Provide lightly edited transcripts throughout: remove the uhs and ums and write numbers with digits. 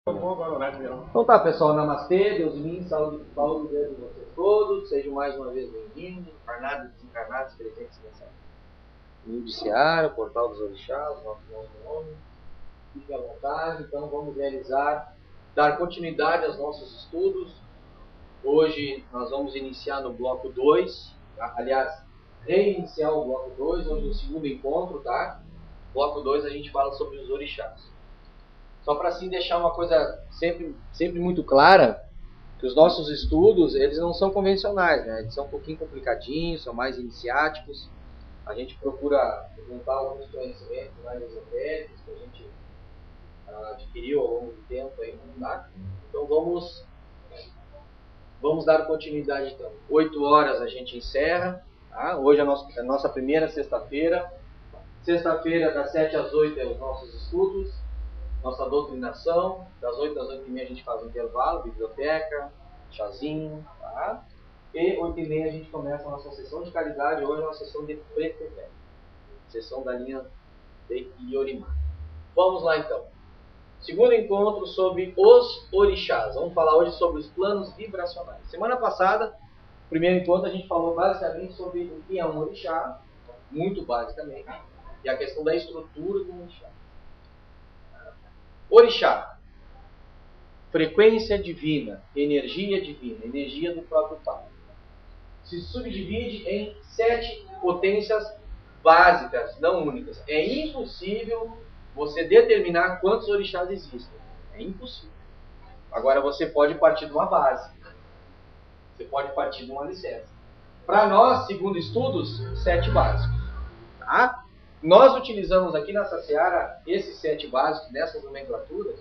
Então tá, pessoal, namastê, Deus em mim, saúde e saúde de vocês todos, sejam mais uma vez bem-vindos, encarnados e desencarnados presentes nessa judiciário, portal dos orixás, nosso nome, fiquem à vontade. Então vamos dar continuidade aos nossos estudos. Hoje nós vamos iniciar no bloco 2, tá? Aliás, reiniciar o bloco 2, hoje no segundo encontro, tá? Bloco 2 a gente fala sobre os orixás. Só para assim deixar uma coisa sempre muito clara, que os nossos estudos, eles não são convencionais, né? Eles são um pouquinho complicadinhos, são mais iniciáticos. A gente procura juntar alguns conhecimentos mais esotéricos que a gente adquiriu ao longo do tempo aí, tá? Então vamos dar continuidade então. 8 horas a gente encerra, tá? Hoje é a nossa primeira sexta-feira. Sexta-feira, das 7 às 8 é os nossos estudos. Nossa doutrinação, das 8 às 8h30 a gente faz um intervalo, biblioteca, chazinho, tá? E 8h30 a gente começa a nossa sessão de caridade, hoje é uma sessão de preto e velho, sessão da linha de Yorimá. Vamos lá então. Segundo encontro sobre os orixás. Vamos falar hoje sobre os planos vibracionais. Semana passada, primeiro encontro, a gente falou basicamente sobre o que é um orixá, muito basicamente, e a questão da estrutura do orixá. Orixá, frequência divina, energia do próprio Pai. Se subdivide em 7 potências básicas, não únicas. É impossível você determinar quantos orixás existem. É impossível. Agora você pode partir de uma base. Você pode partir de um alicerce. Para nós, segundo estudos, 7 básicos. Tá? Nós utilizamos aqui nessa seara esses 7 básicos, nessas nomenclaturas,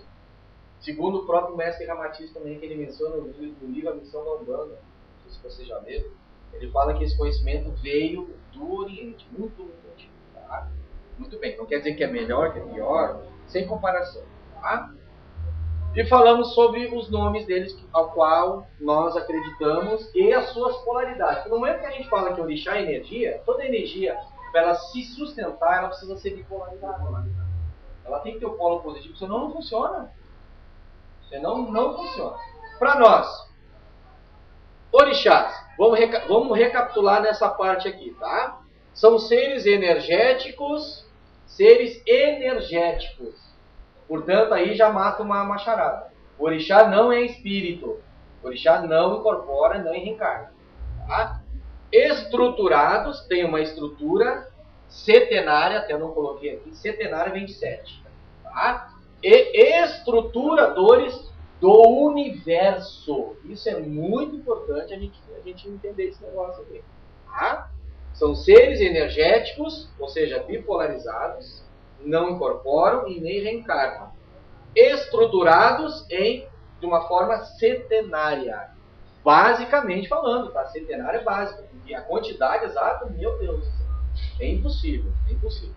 segundo o próprio mestre Ramatiz também, que ele menciona no livro A Missão da Umbanda, não sei se vocês já leram, ele fala que esse conhecimento veio do Oriente, muito antigo. Tá? Muito bem, não quer dizer que é melhor, que é pior, sem comparação. Tá? E falamos sobre os nomes deles, ao qual nós acreditamos, e as suas polaridades. No momento que a gente fala que orixá é energia, toda energia, para ela se sustentar, ela precisa ser bipolarizada. Ela tem que ter o polo positivo, senão não funciona. Senão não funciona. Para nós, orixás, vamos recapitular nessa parte aqui, tá? São seres energéticos, Portanto, aí já mata uma macharada. O orixá não é espírito. O orixá não incorpora, não reencarna. Tá? Estruturados, tem uma estrutura setenária, até não coloquei aqui, setenária vem de 7. Tá? E estruturadores do universo. Isso é muito importante a gente entender esse negócio aqui. Tá? São seres energéticos, ou seja, bipolarizados, não incorporam e nem reencarnam. Estruturados de uma forma setenária. Basicamente falando, tá? Centenária é básica. Porque a quantidade exata, meu Deus, é impossível. É impossível.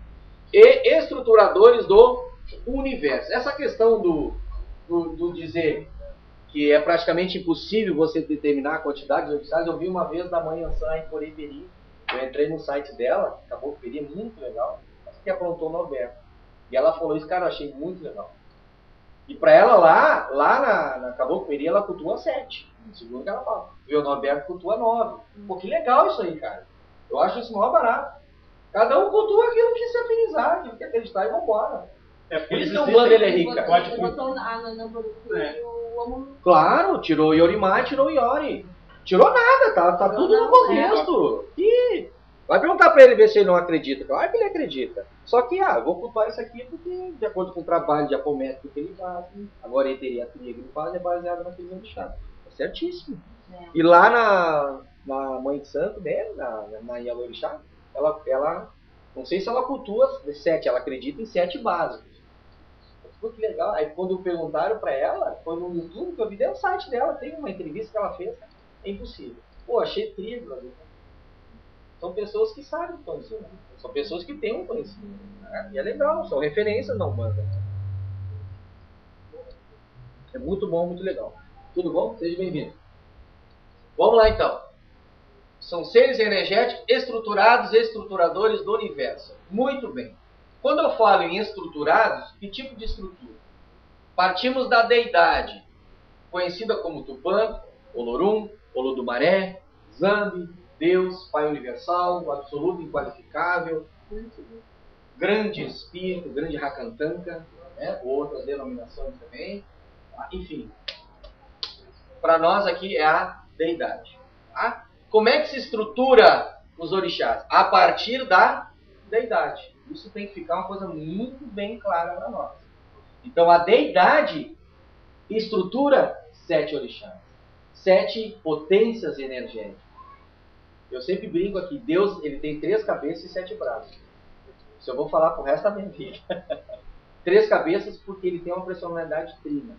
E estruturadores do universo. Essa questão do dizer que é praticamente impossível você determinar a quantidade de orixás, eu vi uma vez da mãe Ansã em Coriperi. Eu entrei no site dela, Caboclo Peri, é muito legal, que aprontou o Norberto. E ela falou isso, cara, eu achei muito legal. E para ela lá na Caboclo Peri, ela cultua 7. Segundo que ela fala. E o Norberto cultua 9. Pô, que legal isso aí, cara. Eu acho isso maior barato. Cada um cultua aquilo que se afinizar, aquilo que acreditar e vambora. Por isso que o Umbanda ele é rica. Claro, tirou Yorimá, tirou Iori. Tirou nada, tá tudo no contexto. E vai perguntar pra ele ver se ele não acredita. Claro que ele acredita. Só que, vou culpar isso aqui porque, de acordo com o trabalho de apométrico que ele faz, agora a eteria que ele faz é baseado naquele orixá. É certíssimo. E lá na Mãe de Santo dele, na Yalorixá, ela, não sei se ela cultua 7, ela acredita em 7 básicos. Pô, que legal. Aí quando perguntaram pra ela, foi no YouTube que eu vi, deu o site dela, tem uma entrevista que ela fez. É impossível. Pô, achei trigo ali. São pessoas que sabem o que estão dizendo. São pessoas que têm um conhecimento. Né? E é legal, são referências na Umbanda. É muito bom, muito legal. Tudo bom? Seja bem-vindo. Vamos lá então. São seres energéticos estruturados, estruturadores do universo. Muito bem. Quando eu falo em estruturados, que tipo de estrutura? Partimos da deidade, conhecida como Tupã, Olorum, Olodumaré, Zambi, Deus, Pai Universal, o absoluto inqualificável, grande espírito, grande Rakantanka, né? Outras denominações também. Enfim, para nós aqui é a deidade. Tá? Como é que se estrutura os orixás? A partir da deidade. Isso tem que ficar uma coisa muito bem clara para nós. Então a deidade estrutura 7 orixás, 7 potências energéticas. Eu sempre brinco aqui, Deus ele tem 3 cabeças e 7 braços. Isso eu vou falar pro resto da minha vida. 3 cabeças porque ele tem uma personalidade trina.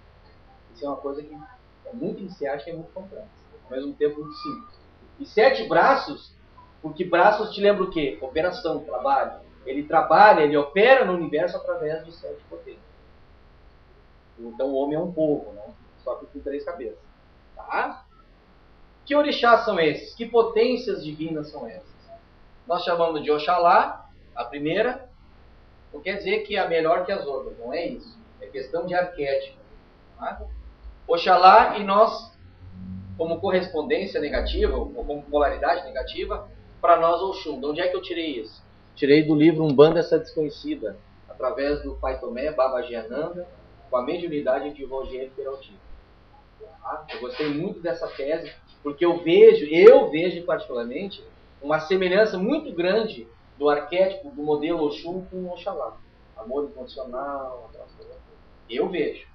Isso é uma coisa que é muito iniciática e é muito complexa. Ao mesmo tempo muito simples. E 7 braços, porque braços te lembra o quê? Operação, trabalho. Ele trabalha, ele opera no universo através de 7 potências. Então o homem é um povo, né? Só que com 3 cabeças. Tá? Que orixás são esses? Que potências divinas são essas? Nós chamamos de Oxalá, a primeira. Não quer dizer que é melhor que as outras, não é isso. É questão de arquétipo. Tá? Oxalá, e nós, como correspondência negativa, ou como polaridade negativa, para nós Oxum. De onde é que eu tirei isso? Tirei do livro Umbanda Essa Desconhecida, através do Pai Tomé, Baba Giananda, com a mediunidade de Rogério Peraltinho. Tá? Eu gostei muito dessa tese, porque eu vejo particularmente, uma semelhança muito grande do arquétipo, do modelo Oxum com o Oxalá. Amor incondicional, aquelas coisas. Eu vejo.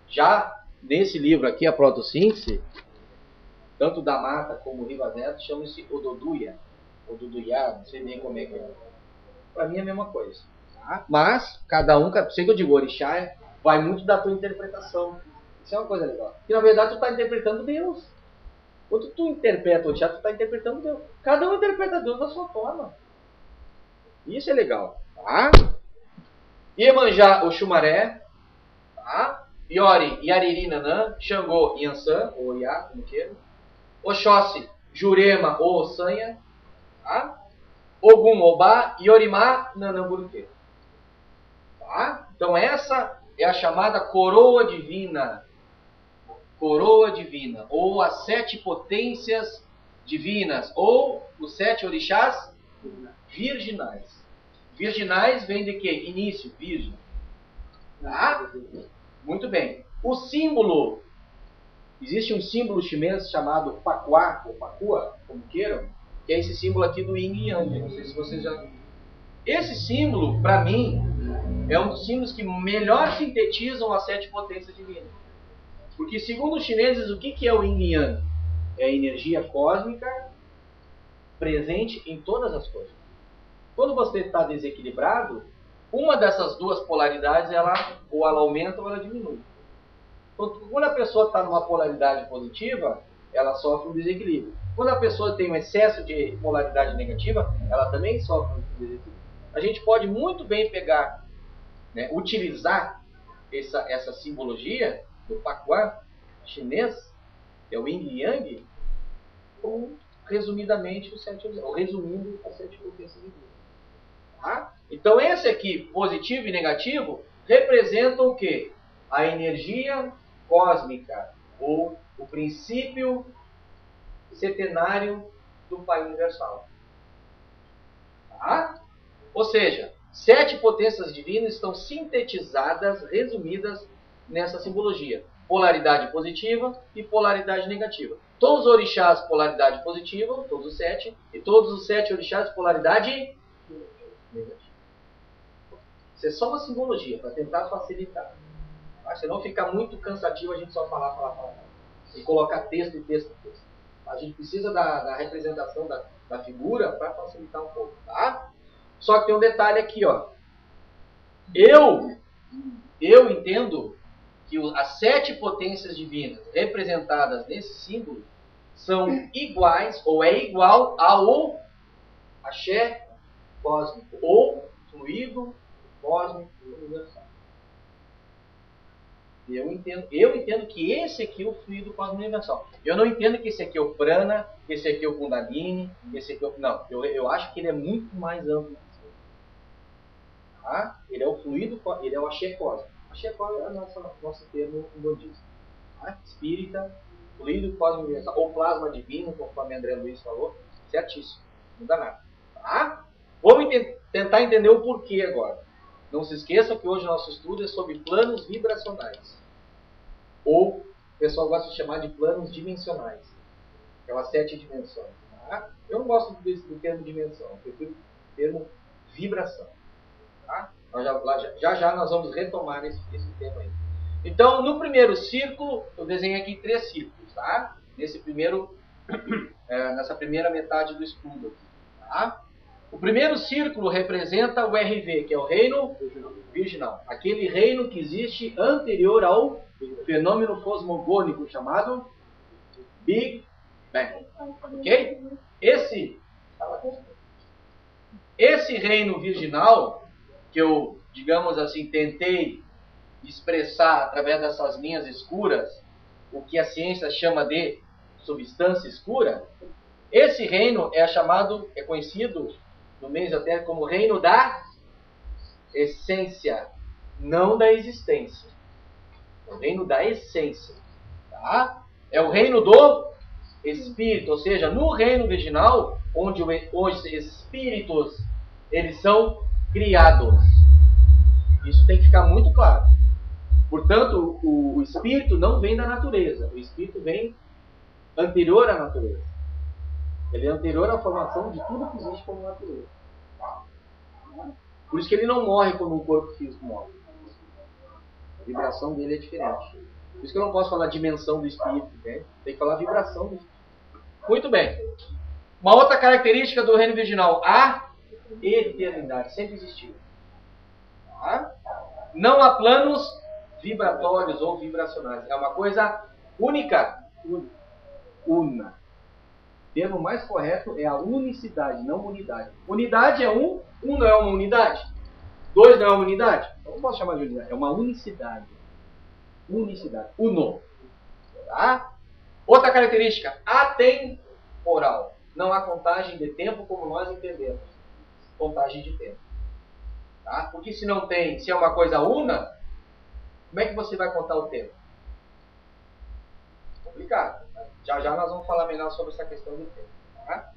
Já nesse livro aqui, a Protossíntese, tanto da Mata como o Rivas Neto, chama-se Ododuia. Ododuia, não sei nem como é que é. Para mim é a mesma coisa. Tá? Mas, cada um, sei que eu digo, orixá vai muito da tua interpretação. Isso é uma coisa legal. Porque na verdade tu está interpretando Deus. Quando tu interpreta o orixá, tu está interpretando Deus. Cada um interpreta Deus da sua forma. Isso é legal. Tá? Iemanjá, Oxumaré. Tá? Iori, Yariri, Nanã. Xangô, Yansan, ou Iá, como queira. Oxóssi, Jurema ou Ossanha. Tá? Ogum, Obá. Iorimá, Nanamburuque. Tá? Então essa é a chamada coroa divina. Coroa divina. Ou as 7 potências divinas. Ou os 7 orixás virginais. Virginais vem de quê? Início, virgem. Tá? Muito bem. O símbolo, existe um símbolo chinês chamado Pakua, ou Pakua, como queiram, que é esse símbolo aqui do Yin e Yang. Não sei se vocês já... Esse símbolo, para mim, é um dos símbolos que melhor sintetizam as 7 potências divinas. Porque, segundo os chineses, o que é o Yin e Yang? É a energia cósmica presente em todas as coisas. Quando você está desequilibrado, uma dessas duas polaridades, ou ela aumenta ou ela diminui. Quando a pessoa está numa polaridade positiva, ela sofre um desequilíbrio. Quando a pessoa tem um excesso de polaridade negativa, ela também sofre um desequilíbrio. A gente pode muito bem pegar, né, utilizar essa simbologia do Pakua chinês, que é o Yin e Yang, ou resumidamente ou resumindo as 7 potências divinas. Tá? Então esse aqui, positivo e negativo, representam o quê? A energia cósmica, ou o princípio setenário do Pai Universal. Tá? Ou seja, 7 potências divinas estão sintetizadas, resumidas nessa simbologia. Polaridade positiva e polaridade negativa. Todos os orixás polaridade positiva, todos os 7, e todos os 7 orixás polaridade negativa. Isso é só uma simbologia, para tentar facilitar. Tá? Senão fica muito cansativo a gente só falar. E colocar texto e texto. A gente precisa da representação da figura para facilitar um pouco. Tá? Só que tem um detalhe aqui, ó. Eu entendo que as 7 potências divinas representadas nesse símbolo são iguais, ou é igual ao axé cósmico, ou fluido cósmico universal. Eu entendo que esse aqui é o fluido cósmico universal. Eu não entendo que esse aqui é o prana, que esse aqui é o kundalini, esse aqui é o... Não, eu acho que ele é muito mais amplo. Tá? Ele é o fluido, ele é o axé cósmico. Axé é o nosso termo budista. Tá? Espírita, fluido cósmico universal, ou plasma divino, conforme André Luiz falou, certíssimo, não dá nada. Tá? Vamos tentar entender o porquê agora. Não se esqueça que hoje o nosso estudo é sobre planos vibracionais. Ou o pessoal gosta de chamar de planos dimensionais. Aquelas 7 dimensões. Tá? Eu não gosto do termo dimensão, eu prefiro o termo vibração. Tá? Já nós vamos retomar esse tema aí. Então, no primeiro círculo, eu desenhei aqui 3 círculos. Tá? Nessa primeira metade do estudo. Tá? O primeiro círculo representa o RV, que é o reino virginal. Aquele reino que existe anterior ao fenômeno cosmogônico chamado Big Bang. Ok? Esse reino virginal, que eu, digamos assim, tentei expressar através dessas linhas escuras, o que a ciência chama de substância escura, esse reino é conhecido no meio esotérico como reino da essência, não da existência. É o reino da essência. Tá? É o reino do espírito, ou seja, no reino virginal, onde os espíritos eles são criados. Isso tem que ficar muito claro. Portanto, o espírito não vem da natureza. O espírito vem anterior à natureza. Ele é anterior à formação de tudo que existe como natureza. Por isso que ele não morre quando o corpo físico morre. A vibração dele é diferente. Por isso que eu não posso falar dimensão do espírito. Né? Tem que falar vibração do espírito. Muito bem. Uma outra característica do reino virginal. A eternidade. Sempre existiu. Tá? Não há planos vibratórios ou vibracionais. É uma coisa única. Una. O termo mais correto é a unicidade, não unidade. Unidade é um não é uma unidade. 2 não é uma unidade. Então não posso chamar de unidade, é uma unicidade. Unicidade, uno. Tá? Outra característica, atemporal. Não há contagem de tempo como nós entendemos. Contagem de tempo. Tá? Porque se é uma coisa una, como é que você vai contar o tempo? Complicado. Já nós vamos falar melhor sobre essa questão do tempo. Tá?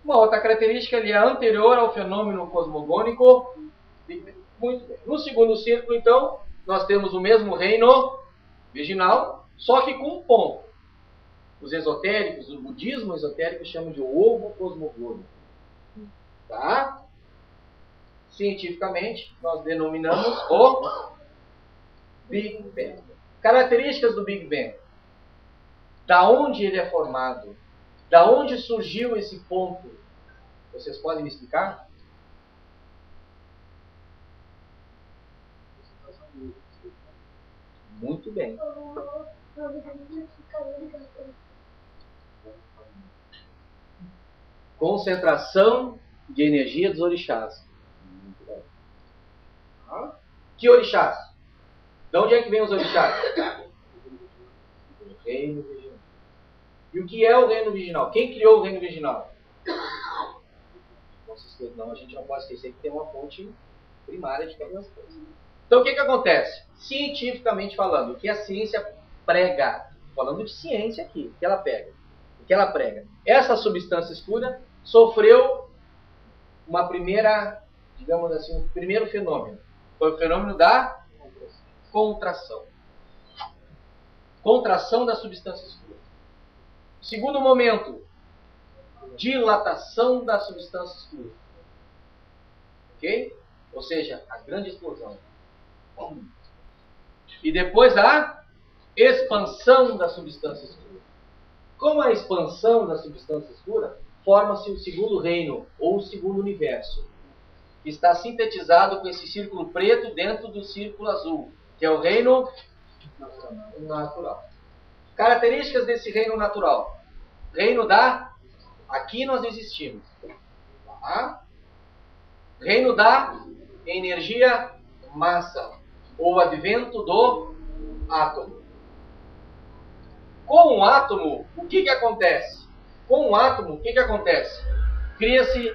Uma outra característica, ele é anterior ao fenômeno cosmogônico. Muito bem. No segundo círculo, então, nós temos o mesmo reino virginal, só que com um ponto. Os esotéricos, o budismo esotérico chamam de ovo cosmogônico. Tá? Cientificamente, nós denominamos o Big Bang. Características do Big Bang. Da onde ele é formado? Da onde surgiu esse ponto? Vocês podem me explicar? Muito bem. Concentração de energia dos orixás. Que orixás? De onde é que vem os orixás? O reino virginal. E o que é o reino virginal? Quem criou o reino virginal? Não, a gente não pode esquecer que tem uma fonte primária de todas as coisas. Então o que acontece? Cientificamente falando, o que a ciência prega, falando de ciência aqui, o que ela prega? Essa substância escura sofreu uma primeira, digamos assim, um primeiro fenômeno. Foi o fenômeno da contração. Contração da substância escura. Segundo momento, dilatação da substância escura. Ok? Ou seja, a grande explosão. E depois a expansão da substância escura. Com a expansão da substância escura, forma-se o segundo reino, ou o segundo universo. Que está sintetizado com esse círculo preto dentro do círculo azul, que é o reino natural. Características desse reino natural. Reino da... Aqui nós existimos. Tá? Reino da energia massa, ou advento do átomo. Com o átomo, o que acontece? Com o átomo, o que acontece? Cria-se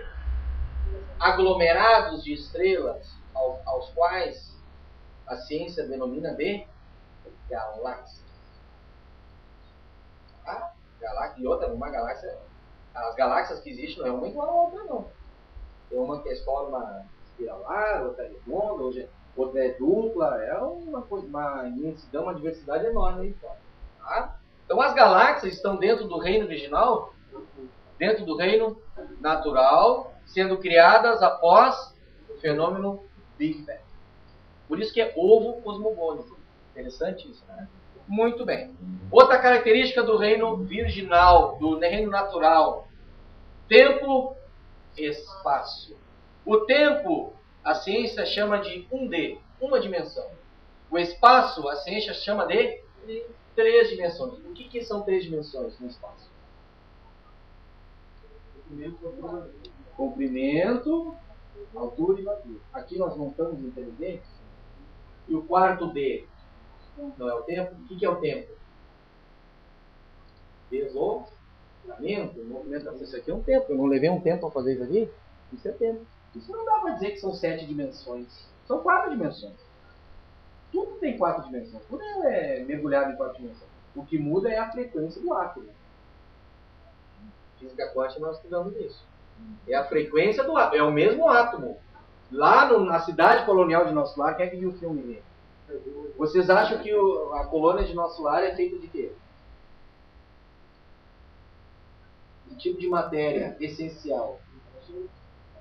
aglomerados de estrelas, aos quais a ciência denomina de galáxia. Tá? Galáxia e outra, uma galáxia. As galáxias que existem não é uma igual a outra, não. Tem uma que é forma espiralar, outra é redonda, outra é dupla. É uma imensidão, uma diversidade enorme aí fora. Tá? Então as galáxias estão dentro do reino virginal, dentro do reino natural, sendo criadas após o fenômeno Big Bang. Por isso que é ovo cosmogônico. Interessante isso, né? Muito bem. Outra característica do reino virginal, do reino natural. Tempo, espaço. O tempo, a ciência chama de 1D, uma dimensão. O espaço, a ciência chama de 3 dimensões. O que são 3 dimensões no espaço? Comprimento, altura e largura. Aqui nós não estamos inteligentes. E o quarto D não é o tempo? O que é o tempo? Deslocamento, movimentação. Isso aqui é um tempo. Eu não levei um tempo para fazer isso aqui? Isso é tempo. Isso não dá para dizer que são 7 dimensões. São 4 dimensões. Tudo tem 4 dimensões. Tudo é mergulhado em 4 dimensões. O que muda é a frequência do átomo. Física quântica nós estudamos isso. É a frequência do átomo. É o mesmo átomo. Lá na cidade colonial de Nosso Lar, quem é que viu o filme? Vocês acham que a colônia de Nosso Lar é feita de quê? Que tipo de matéria essencial?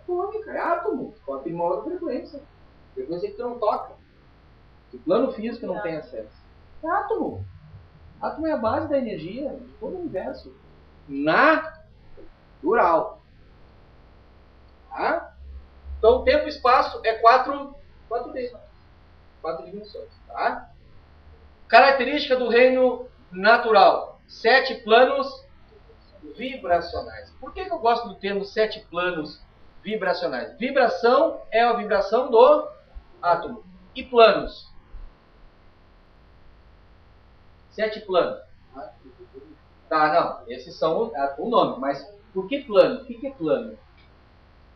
Atômica, é átomo. Só tem uma outra frequência. Frequência que tu não toca. O plano físico não tem acesso. É átomo. Átomo é a base da energia de todo o universo. Natural. Tá? Então, tempo e espaço é 4D. 4 dimensões. Tá? Característica do reino natural. 7 planos vibracionais. Por que eu gosto do termo 7 planos vibracionais? Vibração é a vibração do átomo. E planos? 7 planos. Tá, não. Esses são o nome. Mas por que plano? O que é plano?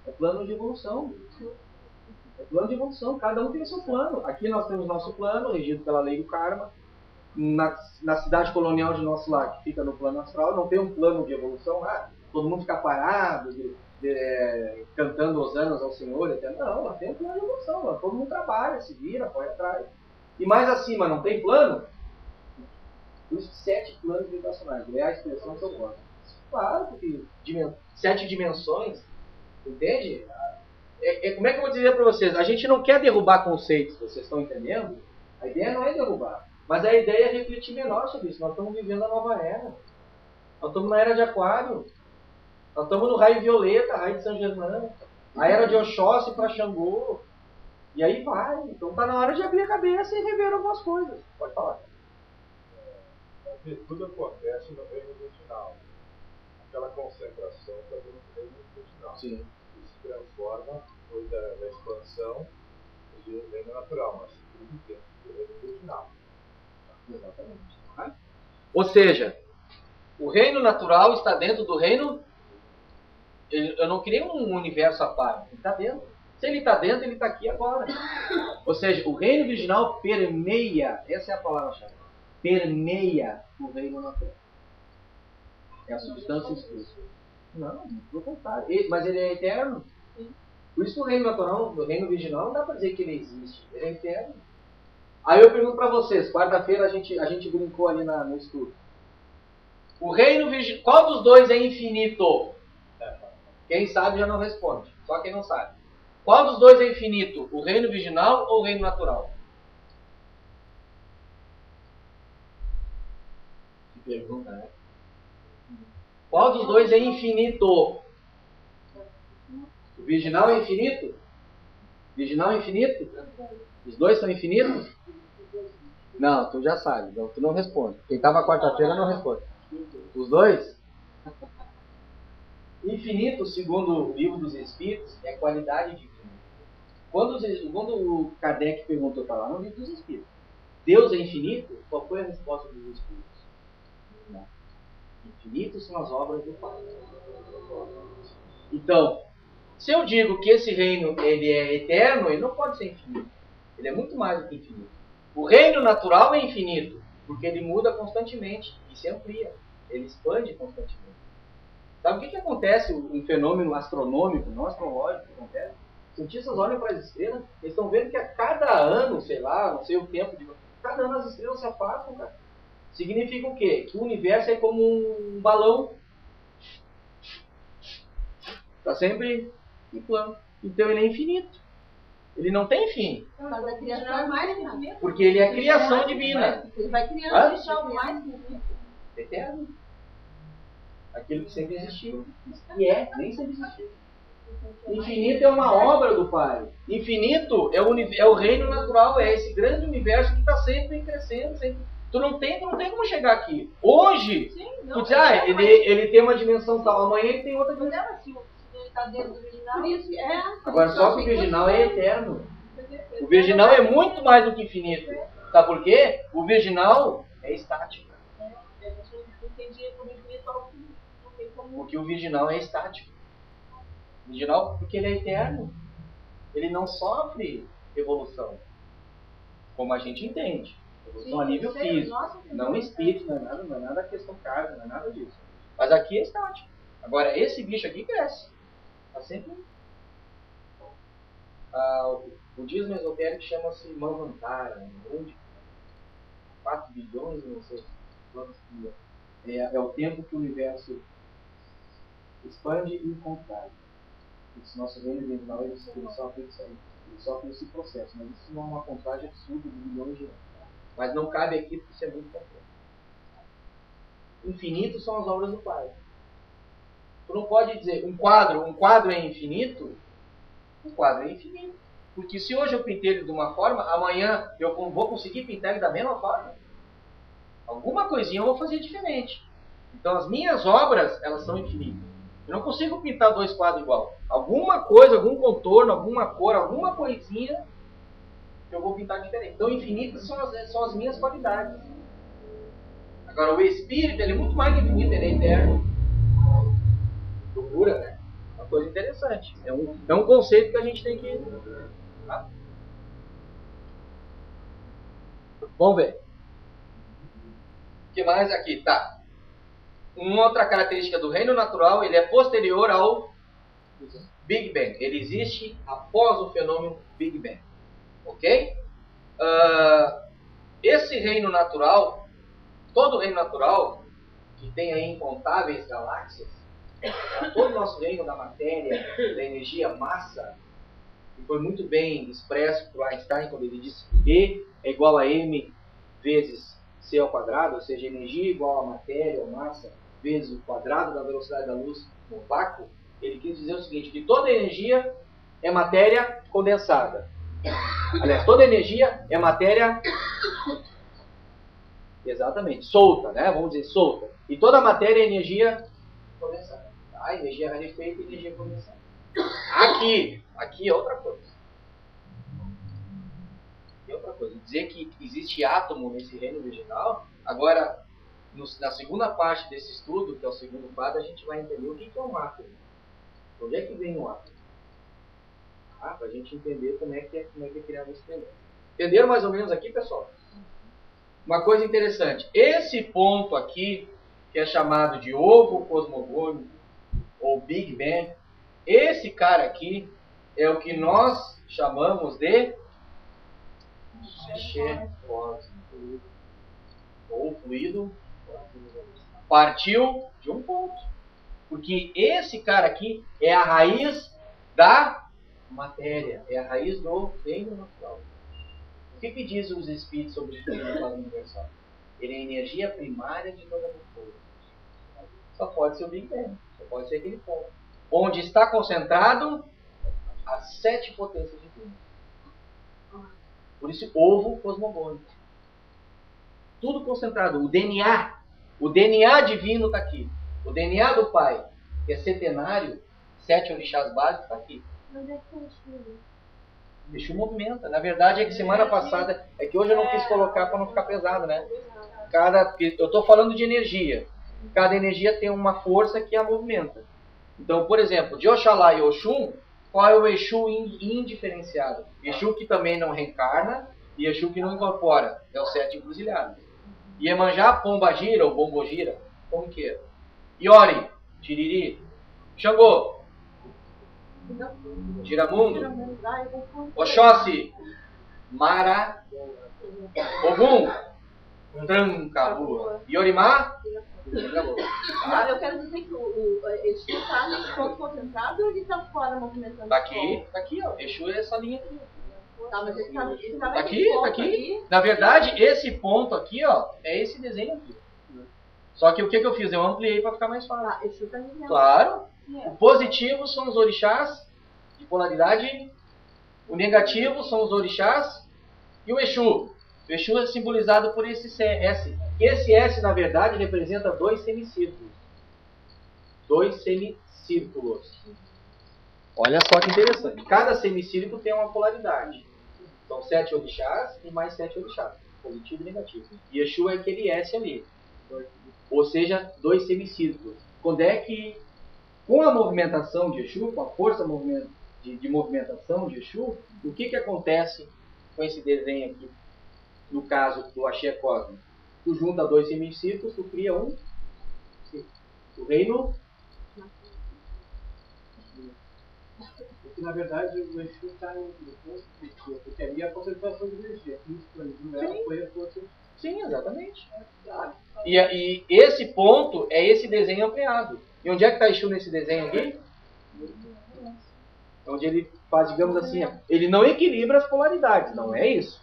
É plano de evolução. É plano de evolução. Cada um tem o seu plano. Aqui nós temos nosso plano, regido pela lei do karma. Na cidade colonial de Nosso Lar, que fica no plano astral, não tem um plano de evolução. Todo mundo fica parado, cantando hosanas ao Senhor. Não, lá tem um plano de evolução. Lá todo mundo trabalha, se vira, corre atrás. E mais acima, não tem plano? Por isso, 7 planos vibracionais. É a expressão que eu gosto. Claro, porque 7 dimensões, entende? Como é que eu vou dizer para vocês? A gente não quer derrubar conceitos, vocês estão entendendo? A ideia não é derrubar. Mas a ideia é refletir menor sobre isso. Nós estamos vivendo a nova era. Nós estamos na era de Aquário. Nós estamos no raio violeta, raio de São Germain. A era de Oxóssi para Xangô. E aí vai. Então está na hora de abrir a cabeça e rever algumas coisas. Pode falar. Tudo acontece no reino virginal. Aquela concentração está no reino virginal. Sim. E se transforma depois da expansão do reino natural, mas tudo dentro do reino virginal. Exatamente. Ou seja, o reino natural está dentro do reino. Eu não criei um universo à parte. Ele está dentro. Se ele está dentro, ele está aqui agora. Ou seja, o reino virginal permeia. Essa é a palavra-chave. Permeia o reino natural. É a substância exclusiva. Não, pelo contrário. Mas ele é eterno. Por isso que o reino natural, o reino virginal, não dá para dizer que ele existe. Ele é eterno. Aí eu pergunto para vocês, quarta-feira a gente brincou ali no estudo. O reino virginal, qual dos dois é infinito? Quem sabe já não responde. Só quem não sabe. Qual dos dois é infinito? O reino virginal ou o reino natural? Que pergunta, né? Qual dos dois é infinito? O virginal é infinito? Virginal é infinito? Os dois são infinitos? Não, tu já sabe. Então tu não responde. Quem estava quarta-feira não responde. Os dois? Infinito, segundo o livro dos Espíritos, é qualidade divina. Quando o Kardec perguntou para lá no livro dos Espíritos, Deus é infinito? Qual foi a resposta dos Espíritos? Não. Infinitos são as obras do Pai. Então, se eu digo que esse reino ele é eterno, ele não pode ser infinito. Ele é muito mais do que infinito. O reino natural é infinito, porque ele muda constantemente e se amplia. Ele expande constantemente. Sabe o que acontece? Um fenômeno astronômico, não astrológico, que acontece? Os cientistas olham para as estrelas, eles estão vendo que a cada ano, sei lá, não sei o tempo de... Cada ano as estrelas se afastam, cara. Significa o quê? Que o universo é como um balão. Está sempre inflando. Então ele é infinito. Ele não tem fim. Mas a criação é mais infinita. Porque ele é a criação divina. Ele vai criando deixar o mais infinito. Eterno. Aquilo que sempre existiu. E nem sempre existiu. Infinito é uma obra do Pai. Infinito é o reino natural, é esse grande universo que está sempre crescendo. Sempre. Tu não tem como chegar aqui. Hoje, sim, não, tu diz, ele tem uma dimensão tal, amanhã ele tem outra dimensão. Ele está dentro do virginal. Agora, só que o virginal é eterno. O virginal é muito mais do que infinito. Sabe por quê? O virginal é estático. Porque o virginal é estático. O virginal, porque ele é eterno. Ele não sofre evolução. Como a gente entende. Evolução a nível físico. Não espírito, não é nada questão carga, não é nada disso. Mas aqui é estático. Agora, esse bicho aqui cresce. Está sempre... o budismo esotérico chama-se Manvantara. 4 bilhões, não sei quantos bilhões. É o tempo que o universo expande e contrai. Esse nosso reino virginal, ele sofre isso aí. Ele sofre esse processo. Mas isso não é uma contagem absurda de milhões de anos. Mas não cabe aqui porque isso é muito complexo. Infinito são as obras do Pai. Tu não pode dizer um quadro é infinito. Um quadro é infinito. Porque se hoje eu pintei ele de uma forma, amanhã eu vou conseguir pintar ele da mesma forma. Alguma coisinha eu vou fazer diferente. Então as minhas obras, elas são infinitas. Eu não consigo pintar 2 quadros igual. Alguma coisa, algum contorno, alguma cor, alguma coisinha eu vou pintar diferente. Então infinitas são as minhas qualidades. Agora o espírito, ele é muito mais que infinito, ele é eterno. Procura, né? Uma coisa interessante. É um conceito que a gente tem que... Tá? Vamos ver. O que mais aqui? Tá. Uma outra característica do reino natural, ele é posterior ao Big Bang. Ele existe após o fenômeno Big Bang. Ok? Esse reino natural, todo reino natural, que tem aí incontáveis galáxias, todo o nosso reino da matéria, da energia, massa, que foi muito bem expresso por Einstein quando ele disse que E é igual a m vezes c ao quadrado, ou seja, energia igual a matéria ou massa vezes o quadrado da velocidade da luz no vácuo. Ele quis dizer o seguinte, que toda energia é matéria condensada. Aliás, toda energia é matéria exatamente, solta, né? Vamos dizer solta. E toda matéria é energia condensada. Tá? Energia rarefeita e energia condensada. Aqui é outra coisa. É outra coisa. Dizer que existe átomo nesse reino virginal, agora, na segunda parte desse estudo, que é o segundo quadro, a gente vai entender o que é um átomo. Onde é que vem um átomo? Para a gente entender como é que é criado esse fenômeno. Entenderam mais ou menos aqui, pessoal? Uma coisa interessante. Esse ponto aqui, que é chamado de ovo cosmogônico, ou Big Bang, esse cara aqui é o que nós chamamos de ou fluido partiu de um ponto. Porque esse cara aqui é a raiz da matéria, é a raiz do reino natural. O que diz os espíritos sobre o reino natural universal? Ele é a energia primária de toda a coisa. Só pode ser o Big Bang, só pode ser aquele ponto. Onde está concentrado as 7 potências divinas. Por isso, ovo cosmogônico. Tudo concentrado. O DNA divino está aqui. O DNA do Pai, que é centenário, 7 orixás básicos, está aqui. Mas é que Exu. Exu movimenta. Na verdade, é que semana passada, é que hoje eu não quis colocar para não ficar pesado, né? Eu estou falando de energia. Cada energia tem uma força que a movimenta. Então, por exemplo, de Oxalá e Oxum, qual é o Exu indiferenciado? Exu que também não reencarna e Exu que não incorpora. É o 7 encruzilhado. Iemanjá, Pombagira ou Bombogira, como que é? Iori, Tiriri, Xangô, Giramundo, Oxóssi, Mara, Ogum, Tranca-Rua, Iorimá, Ah, eu quero dizer que o Exu está nesse ponto concentrado ou ele está fora movimentando? Tá aqui, ó. Exu é essa linha aqui. Tá, mas ele tá Tá aqui. Na verdade, esse ponto aqui, ó, é esse desenho aqui. Só que o que eu fiz? Eu ampliei para ficar mais fácil. Ah, Exu tá dizendo. Claro. O positivo são os orixás de polaridade. O negativo são os orixás e o Exu. O Exu é simbolizado por esse S. Esse S, na verdade, representa 2 semicírculos. 2 semicírculos. Olha só que interessante. Cada semicírculo tem uma polaridade. São 7 orixás e mais 7 orixás. Positivo e negativo. E Exu é aquele S ali. Ou seja, 2 semicírculos. Quando é que, com a movimentação de Exu, com a força de movimentação de Exu, o que acontece com esse desenho aqui? No caso do axé cósmico, tu junta 2 semicírculos, tu cria um o reino. Porque, na verdade, o Exu está no ponto positivo, porque ali é a concentração de energia. Isso, ela foi a força. Sim, exatamente. E esse ponto é esse desenho ampliado. E onde é que está Exu nesse desenho aqui? Onde ele faz, digamos assim, ele não equilibra as polaridades, não é isso.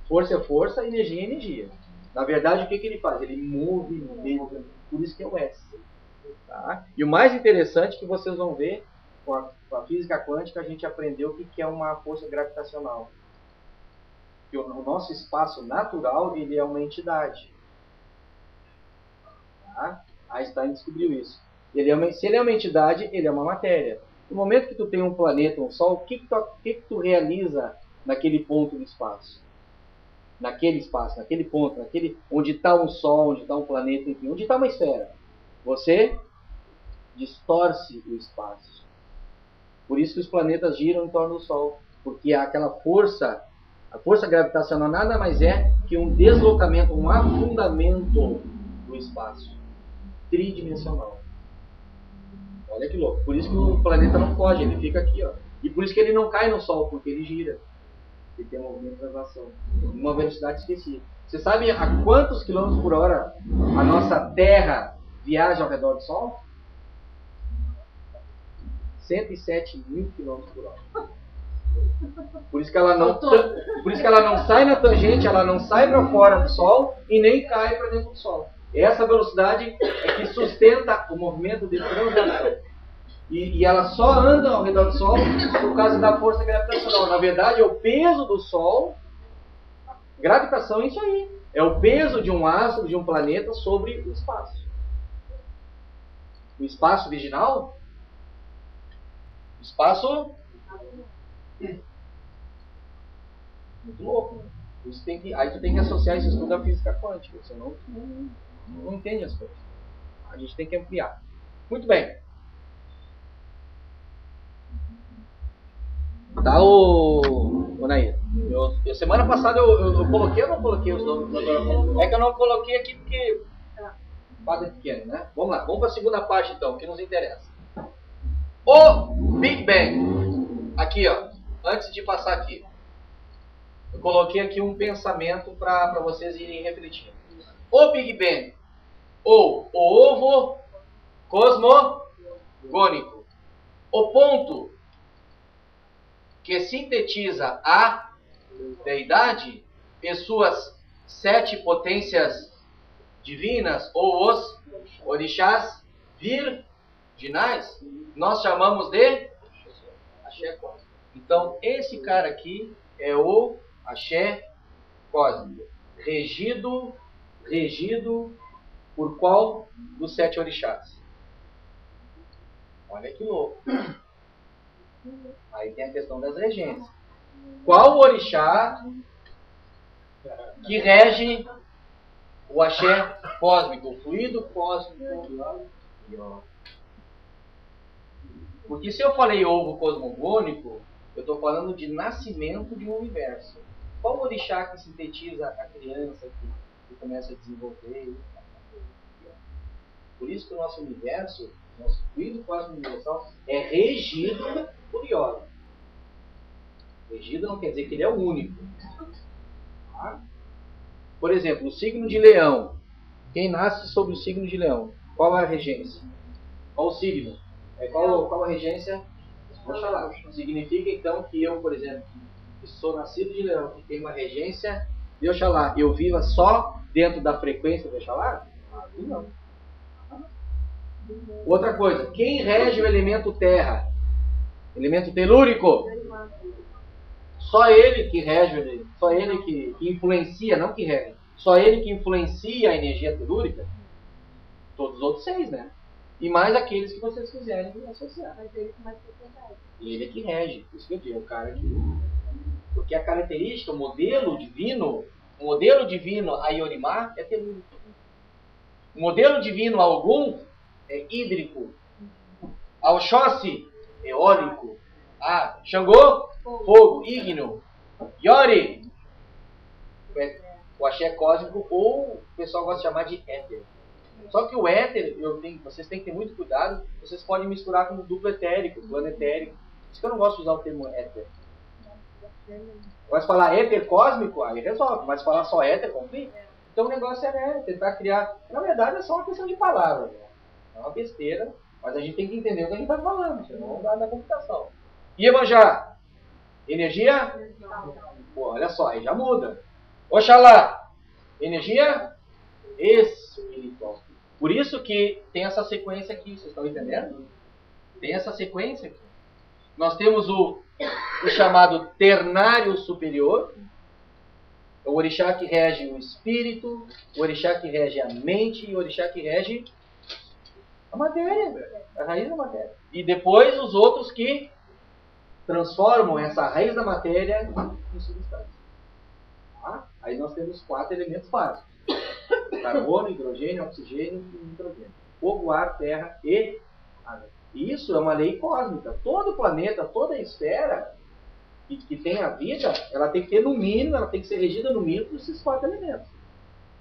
Força é força, energia é energia. Na verdade, o que ele faz? Ele movimenta. Por isso que é o S. Tá? E o mais interessante que vocês vão ver, com a física quântica, a gente aprendeu o que é uma força gravitacional. Que o nosso espaço natural, ele é uma entidade. Tá? Einstein descobriu isso. Se ele é uma entidade, ele é uma matéria. No momento que tu tem um planeta, um Sol, o que tu realiza naquele ponto do espaço? Naquele espaço, naquele ponto, onde está um Sol, onde está um planeta, enfim, onde está uma esfera. Você distorce o espaço. Por isso que os planetas giram em torno do Sol. Porque aquela força, a força gravitacional nada mais é que um deslocamento, um afundamento do espaço. Tridimensional. Olha que louco. Por isso que o planeta não foge, ele fica aqui, ó. E por isso que ele não cai no Sol, porque ele gira. Ele tem um movimento de translação. Uma velocidade específica. Você sabe a quantos quilômetros por hora a nossa Terra viaja ao redor do Sol? 107 mil quilômetros por hora. Por isso que ela não sai na tangente, ela não sai para fora do Sol e nem cai para dentro do Sol. Essa velocidade é que sustenta o movimento de translação. E ela só anda ao redor do Sol por causa da força gravitacional. Na verdade, é o peso do Sol. Gravitação é isso aí. É o peso de um astro, de um planeta sobre o espaço. O espaço virginal? O espaço... Muito louco, né? Aí tu tem que associar esse estudo à física quântica. Senão tu não entende as coisas. A gente tem que ampliar. Muito bem. Tá, o Nair. Semana passada eu coloquei ou não coloquei os nomes? É que eu não coloquei aqui porque o quadro é pequeno, né? Vamos lá, vamos para a segunda parte então, que nos interessa. O Big Bang. Aqui, ó. Antes de passar aqui. Eu coloquei aqui um pensamento para vocês irem refletindo. O Big Bang, ou o ovo cosmogônico. O ponto que sintetiza a deidade e suas 7 potências divinas, ou os orixás virginais, nós chamamos de axé cósmico. Então, esse cara aqui é o axé cósmico, regido por qual dos 7 orixás? Olha que louco. Aí tem a questão das regências. Qual orixá que rege o axé cósmico, o fluido cósmico? Porque se eu falei ovo cosmogônico, eu estou falando de nascimento de um universo. Qual o orixá que sintetiza a criança que começa a desenvolver? Por isso que o nosso universo, nosso fluido cósmico universal, é regido por Iora. Regido não quer dizer que ele é o único. Tá? Por exemplo, o signo de Leão. Quem nasce sob o signo de Leão? Qual é a regência? Qual o signo? Qual a regência? Oxalá. Significa então que eu, por exemplo, que sou nascido de Leão, que tem uma regência de Oxalá, eu viva só dentro da frequência de Oxalá? Não. Outra coisa, quem rege o elemento terra? Elemento telúrico? Só ele que rege, só ele que influencia, não que rege. Só ele que influencia a energia telúrica. Todos os outros 6, né? E mais aqueles que vocês quiserem associar. Mas ele com mais propriedade. Ele é que rege. Isso que eu digo, é o cara que... Porque a característica, o modelo divino a Yorimá é telúrico. O modelo divino a Ogum é hídrico. A Oxóssi, eólico. A Xangô, fogo, ígneo. Yori, o axé cósmico, ou o pessoal gosta de chamar de éter. Só que o éter, vocês têm que ter muito cuidado, vocês podem misturar com o duplo etérico, plano etérico. Por isso que eu não gosto de usar o termo éter. Mas falar éter cósmico, aí resolve. Mas falar só éter, complica. Então o negócio é tentar criar... Na verdade é só uma questão de palavras. Né? É uma besteira, mas a gente tem que entender o que a gente está falando, senão dá na computação. Iemanjá, energia? Pô, olha só, aí já muda. Oxalá, energia espiritual. Por isso que tem essa sequência aqui, vocês estão entendendo? Tem essa sequência aqui. Nós temos o chamado ternário superior, o orixá que rege o espírito, o orixá que rege a mente e o orixá que rege a matéria, a raiz da matéria. E depois os outros que transformam essa raiz da matéria em substância. Tá? Aí nós temos 4 elementos básicos. Carbono, hidrogênio, oxigênio e nitrogênio. Fogo, ar, terra e água. E isso é uma lei cósmica. Todo planeta, toda a esfera que tem a vida, ela tem que ter no mínimo, ela tem que ser regida no mínimo por esses 4 elementos.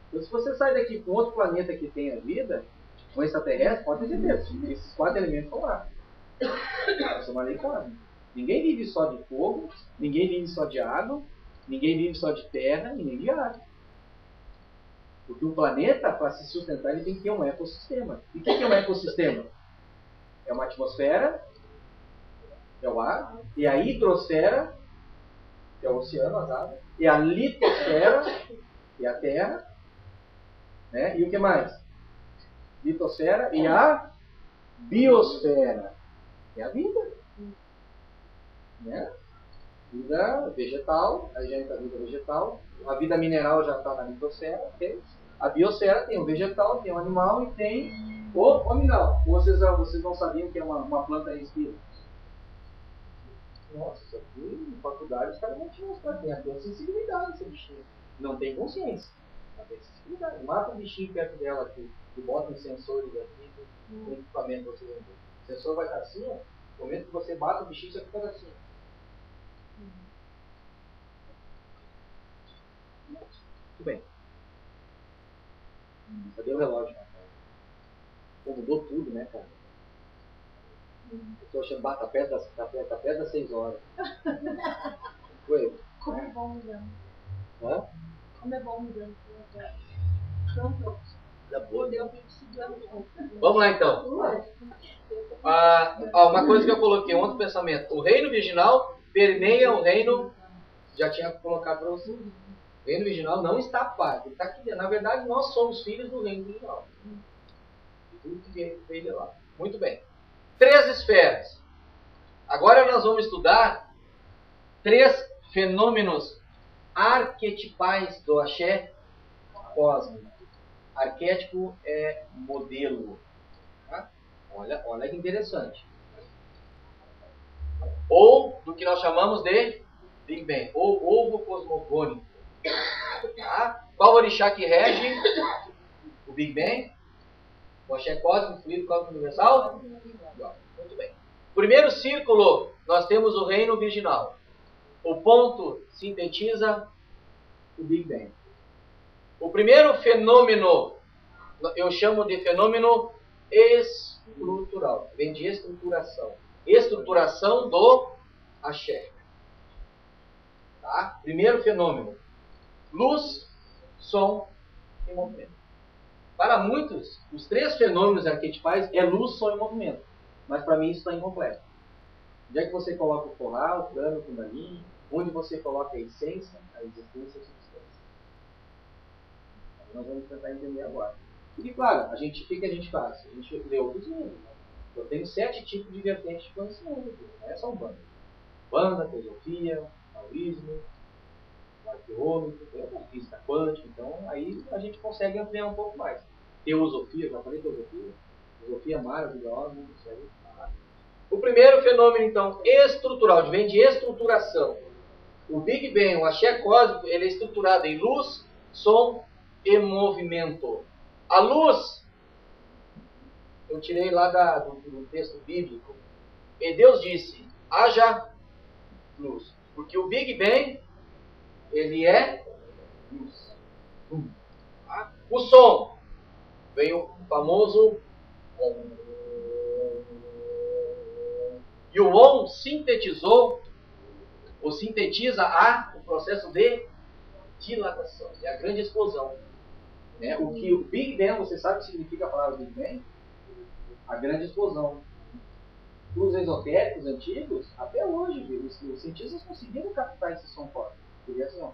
Então se você sai daqui com outro planeta que tem a vida, um extraterrestre, pode ter certeza, esses 4 elementos estão lá. Isso é uma lei cósmica. Ninguém vive só de fogo, ninguém vive só de água, ninguém vive só de terra e nem de ar. Porque o planeta, para se sustentar, ele tem que ter um ecossistema. E o que é um ecossistema? É uma atmosfera, é o ar, e a hidrosfera, que é o oceano, as águas, e a litosfera, que é a terra, né? E o que mais? Litosfera e a biosfera, que é a vida. Né? Vida vegetal, aí já entra a vida vegetal, a vida mineral já está na litosfera, okay? A biosfera tem o vegetal, tem o animal e tem o mineral. Vocês não sabiam que é uma planta respira? Nossa, isso aqui em faculdade os caras não tinham mostrado. Tem até sensibilidade esse bichinho. Não tem consciência. Não tem sensibilidade. Mata um bichinho perto dela aqui e bota uns sensores aqui no equipamento que você vendeu. O sensor vai estar assim, ó. No momento que você bate o bichinho, isso aqui fica assim. Muito bem. Cadê o relógio? Pô, mudou tudo, né, cara? Eu tô achando que tá perto das 6 horas. Foi. Como é bom mudando. Hã? Como é bom mudando. Pronto. Da boa. Deu 25 anos. Vamos lá, então. Uma coisa que eu coloquei, um outro pensamento. O reino virginal permeia o reino... Já tinha colocado para você. O reino virginal não está à parte. Ele está aqui dentro. Na verdade, nós somos filhos do reino virginal. E tudo que veio de lá. Muito bem. 3 esferas. Agora nós vamos estudar 3 fenômenos arquetipais do axé cósmico. Arquétipo é modelo. Tá? Olha que interessante. Ou do que nós chamamos de Big Bang, ou ovo cosmogônico. Tá? Qual orixá que rege o Big Bang? O axé cósmico, fluido cósmico universal? Muito bem. Primeiro círculo, nós temos o reino virginal. O ponto sintetiza o Big Bang. O primeiro fenômeno, eu chamo de fenômeno estrutural. Vem de estruturação. Estruturação do axé. Tá? Primeiro fenômeno. Luz, som e movimento. Para muitos, os três fenômenos arquetipais é luz, som e movimento. Mas para mim isso está incompleto. Onde é que você coloca o forrar, o plano, o kundalini? Onde você coloca a essência e a substância? Nós vamos tentar entender agora. E claro, o que a gente faz? A gente lê outros livros. Né? Eu tenho 7 tipos de vertentes de conhecimento. Não é só Umbanda. Umbanda, teosofia, taoísmo, arqueômetro, física quântica. Então aí a gente consegue ampliar um pouco mais. Teosofia, já falei teosofia? Teosofia maravilhosa, não consegue falar. O primeiro fenômeno, então, estrutural, vem de estruturação. O Big Bang, o axé cósmico, ele é estruturado em luz, som e movimento. A luz, eu tirei lá do texto bíblico, e Deus disse, haja luz. Porque o Big Bang, ele é luz. Tá? O som, vem o famoso Om. E o Om sintetizou, ou sintetiza o processo de dilatação. É a grande explosão. Né? O que o Big Bang, você sabe o que significa a palavra Big Bang? A grande explosão. Os esotéricos antigos, até hoje, os cientistas conseguiram captar esse som forte. Seria assim, ó.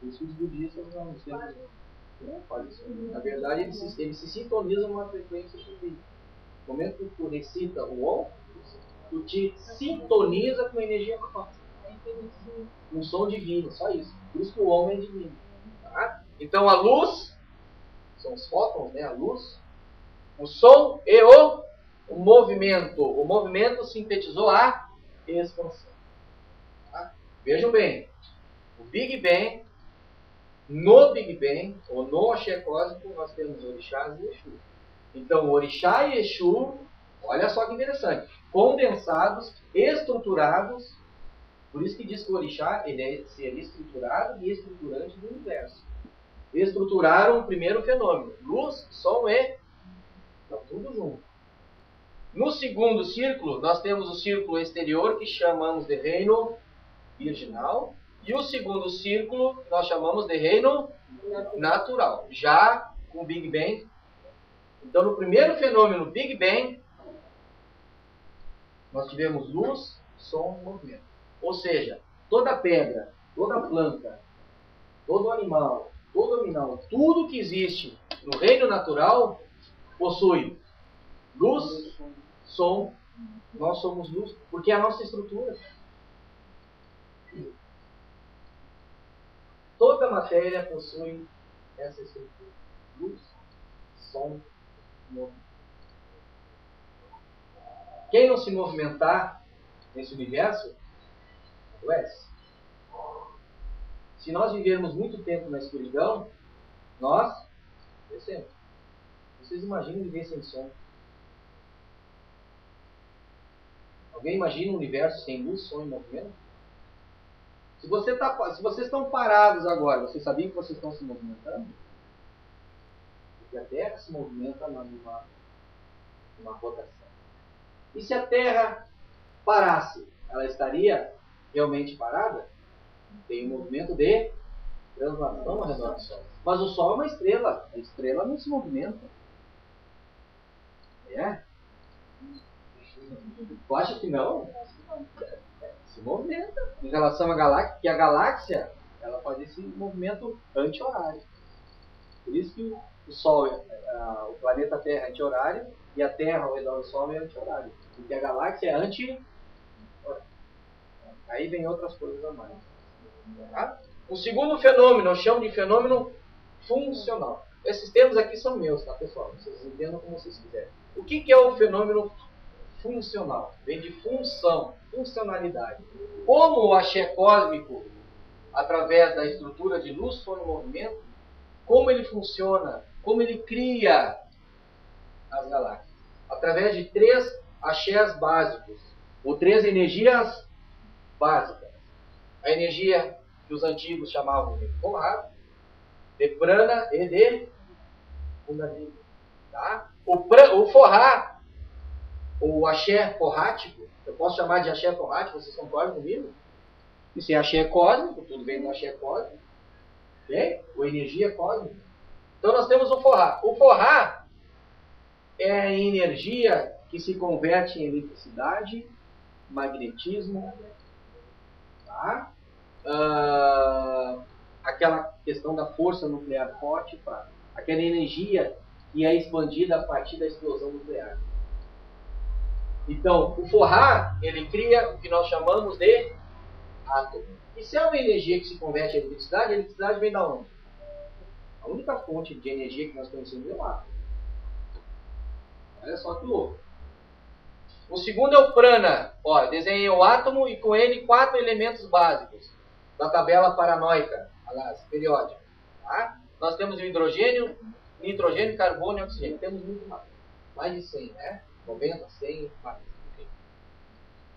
Os budistas não fazem isso. Na verdade, eles se sintonizam numa frequência sublime. No momento que tu recita o Om, tu te sintoniza com a energia cósmica. Um som divino, só isso. Por isso que o Om é divino. Tá? Então a luz, são os fótons, né? A luz, o som e o movimento. O movimento sintetizou a expansão. Tá? Vejam bem, o Big Bang, no Big Bang, ou no axé cósmico, nós temos orixás e Exu. Então, orixá e Exu, olha só que interessante, condensados, estruturados, por isso que diz que o orixá ele é ser estruturado e estruturante do universo. Estruturaram o primeiro fenômeno, luz, som e... Então, tudo junto. No segundo círculo, nós temos o círculo exterior, que chamamos de reino virginal, e o segundo círculo, nós chamamos de reino natural, já com o Big Bang. Então, no primeiro fenômeno, Big Bang, nós tivemos luz, som e movimento. Ou seja, toda pedra, toda planta, todo animal, todo mineral, tudo que existe no reino natural possui luz, som. Nós somos luz, porque é a nossa estrutura. Toda matéria possui essa estrutura. Luz, som, movimento. Quem não se movimentar nesse universo, adoece. Se nós vivermos muito tempo na escuridão, nós descemos. Vocês imaginam viver sem som? Alguém imagina um universo sem luz, som e movimento? Se vocês estão parados agora, vocês sabiam que vocês estão se movimentando? Porque a Terra se movimenta numa rotação. E se a Terra parasse, ela estaria realmente parada? Tem um movimento de translação ao redor do Sol. Mas o Sol é uma estrela. A estrela não se movimenta. É? Tu acha que não? Se movimenta. Em relação à galáxia, que a galáxia ela faz esse movimento anti-horário. Por isso que o Sol, o planeta Terra é anti-horário e a Terra ao redor do Sol é anti-horário. Porque a galáxia é anti-horário. Aí vem outras coisas a mais. Tá? O segundo fenômeno, eu chamo de fenômeno funcional. Esses termos aqui são meus, tá, pessoal? Vocês entendam como vocês quiserem. O que é o fenômeno funcional? Vem de função, funcionalidade. Como o axé cósmico, através da estrutura de luz, som e movimento, como ele funciona, como ele cria as galáxias. Através de 3 axés básicos, ou 3 energias básicas. A energia que os antigos chamavam de Forra, de Prana e de Kundalini. Tá? O Forra, o axé forrático, eu posso chamar de axé forrático, vocês concordam comigo? Isso é axé cósmico, tudo vem do axé cósmico. Okay? Ou energia cósmica. Então nós temos o Forra. O Forra é a energia que se converte em eletricidade, magnetismo, tá? Aquela questão da força nuclear forte, tá? Aquela energia que é expandida a partir da explosão nuclear. Então, o Forra, ele cria o que nós chamamos de átomo. E se é uma energia que se converte em eletricidade, a eletricidade vem da onde? A única fonte de energia que nós conhecemos é o átomo. Olha só que louco. O segundo é o prana. Ó, eu desenhei o átomo e com ele 4 elementos básicos da tabela paranoica, aliás, periódica. Tá? Nós temos o hidrogênio, nitrogênio, carbono e oxigênio. Temos muito mais. Mais de 100, né? 90, 100, mais.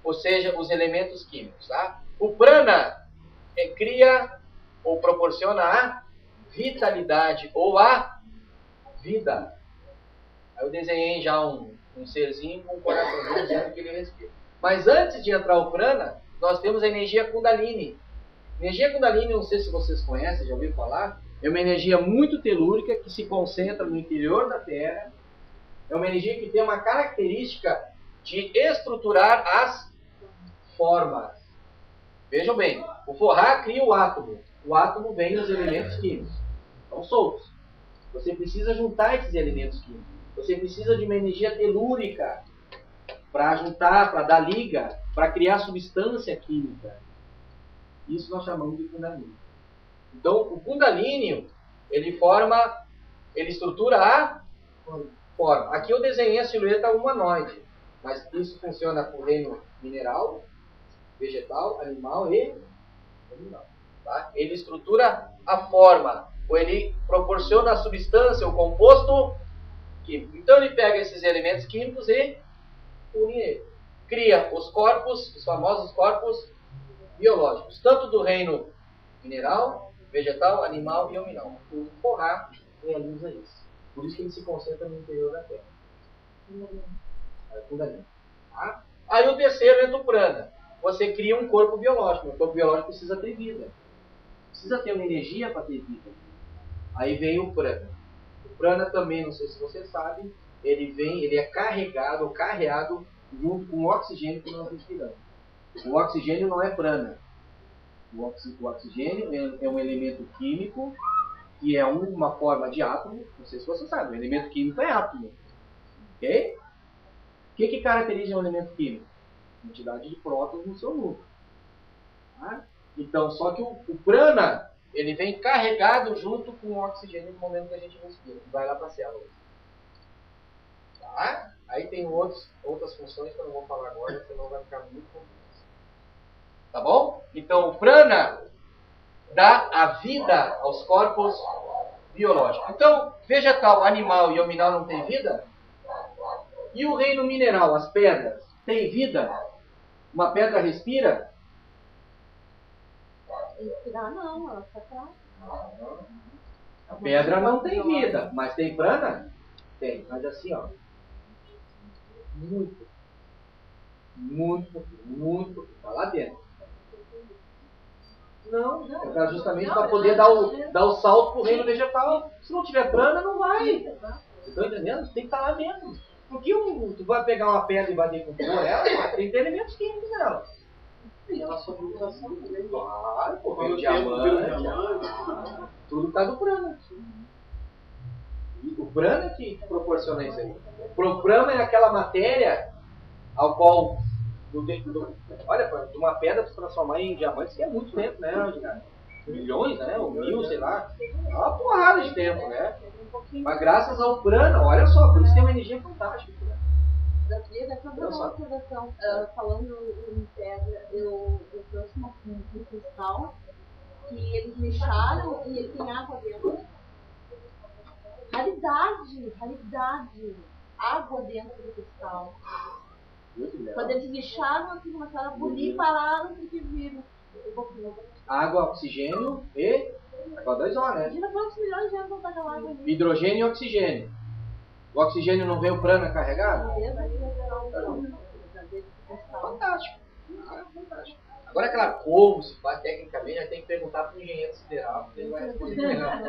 Ou seja, os elementos químicos. Tá? O prana cria ou proporciona a vitalidade ou a vida. Aí eu desenhei já um serzinho com um coraçãozinho dizendo que ele respira. Mas antes de entrar o prana, nós temos a energia Kundalini. Energia Kundalini, não sei se vocês conhecem, já ouviram falar, é uma energia muito telúrica que se concentra no interior da Terra. É uma energia que tem uma característica de estruturar as formas. Vejam bem, o Forra cria o átomo. O átomo vem dos elementos químicos. Estão soltos. Você precisa juntar esses elementos químicos. Você precisa de uma energia telúrica para juntar, para dar liga, para criar substância química. Isso nós chamamos de Kundalini. Então, o Kundalini, ele estrutura a forma. Aqui eu desenhei a silhueta humanoide, mas isso funciona com o reino mineral, vegetal, animal e animal. Tá? Ele estrutura a forma, ou ele proporciona a substância, o composto químico. Então ele pega esses elementos químicos e une eles. Cria os corpos, os famosos corpos biológicos, tanto do reino mineral, vegetal, animal e hominal. O Forra realiza isso. Por isso que ele se concentra no interior da Terra. Tá? Aí o terceiro entra o prana. Você cria um corpo biológico. O corpo biológico precisa ter vida. Precisa ter uma energia para ter vida. Aí vem o prana. O prana também, não sei se você sabe, ele é carregado ou carreado junto com o oxigênio que nós respiramos. O oxigênio não é prana. O oxigênio é um elemento químico que é uma forma de átomo. Não sei se você sabe, o elemento químico é átomo. Ok? O que caracteriza um elemento químico? A quantidade de prótons no seu núcleo. Tá? Então, só que o prana, ele vem carregado junto com o oxigênio no momento que a gente respira, que vai lá para a célula. Tá? Aí tem outras funções que eu não vou falar agora, senão vai ficar muito complexo. Tá bom? Então, o prana dá a vida aos corpos biológicos. Então, vegetal, animal e hominal não tem vida? E o reino mineral, as pedras, tem vida? Uma pedra respira? Respirar não, ela fica atrás. A pedra não tem vida, mas tem prana? Tem, mas assim, ó. Muito. Tá lá dentro. Não. É justamente para poder dar o salto pro reino vegetal. Se não tiver prana, não vai. Vocês estão entendendo? Tem que estar lá dentro. Porque tu vai pegar uma pedra e vai decompor ela, tem que ter elementos químicos nela. E ela sob vibração também. Claro, porque o diamante, tudo por causa do prana. E o prana que proporciona isso aí. O prana é aquela matéria ao qual, olha, de uma pedra se transformar em diamante, isso é muito tempo, né, cara? Milhões, né? Ou 1000, sei lá. É uma porrada de tempo, né? Mas graças ao prana, olha só, por isso tem uma energia fantástica. Eu queria fazer uma observação. Falando em pedra, eu trouxe um cristal que eles lixaram e ele tem água dentro. Raridade. Água dentro do cristal. Quando eles lixaram, assim, começaram a bulir, pararam porque viram. Água, oxigênio e H2O, né? Imagina quantos milhões de anos não tá aquela água ali. Hidrogênio e oxigênio. O oxigênio não vê o prana carregado? Fantástico. Fantástico. Agora, é claro, como se faz tecnicamente, a gente tem que perguntar para o engenheiro sideral, porque ele vai responder melhor.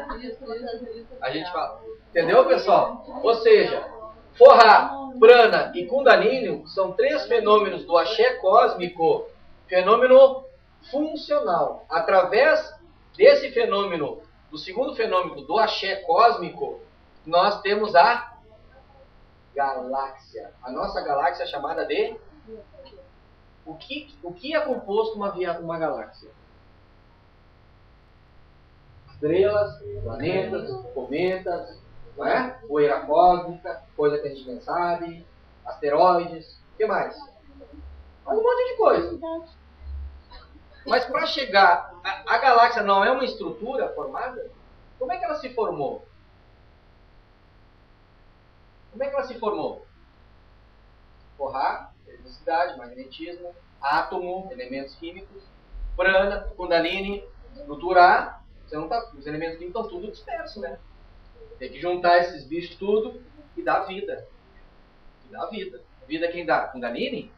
A gente fala. Entendeu, pessoal? Ou seja, Forra, Prana e Kundalini são três fenômenos do axé cósmico. Fenômeno funcional. Através desse fenômeno, do segundo fenômeno do axé cósmico, nós temos a galáxia. A nossa galáxia é chamada de... O que é composto uma galáxia? Estrelas, planetas, cometas, não é? Poeira cósmica, coisa que a gente nem sabe, asteroides, o que mais? Um monte de coisa. Mas para chegar, a galáxia não é uma estrutura formada? Como é que ela se formou? Como é que ela se formou? Forrar, eletricidade, magnetismo, átomo, elementos químicos, prana, kundalini, estruturar. Você não tá, os elementos químicos estão tudo dispersos, né? Tem que juntar esses bichos tudo e dar vida. E dar vida. Vida quem dá? Kundalini?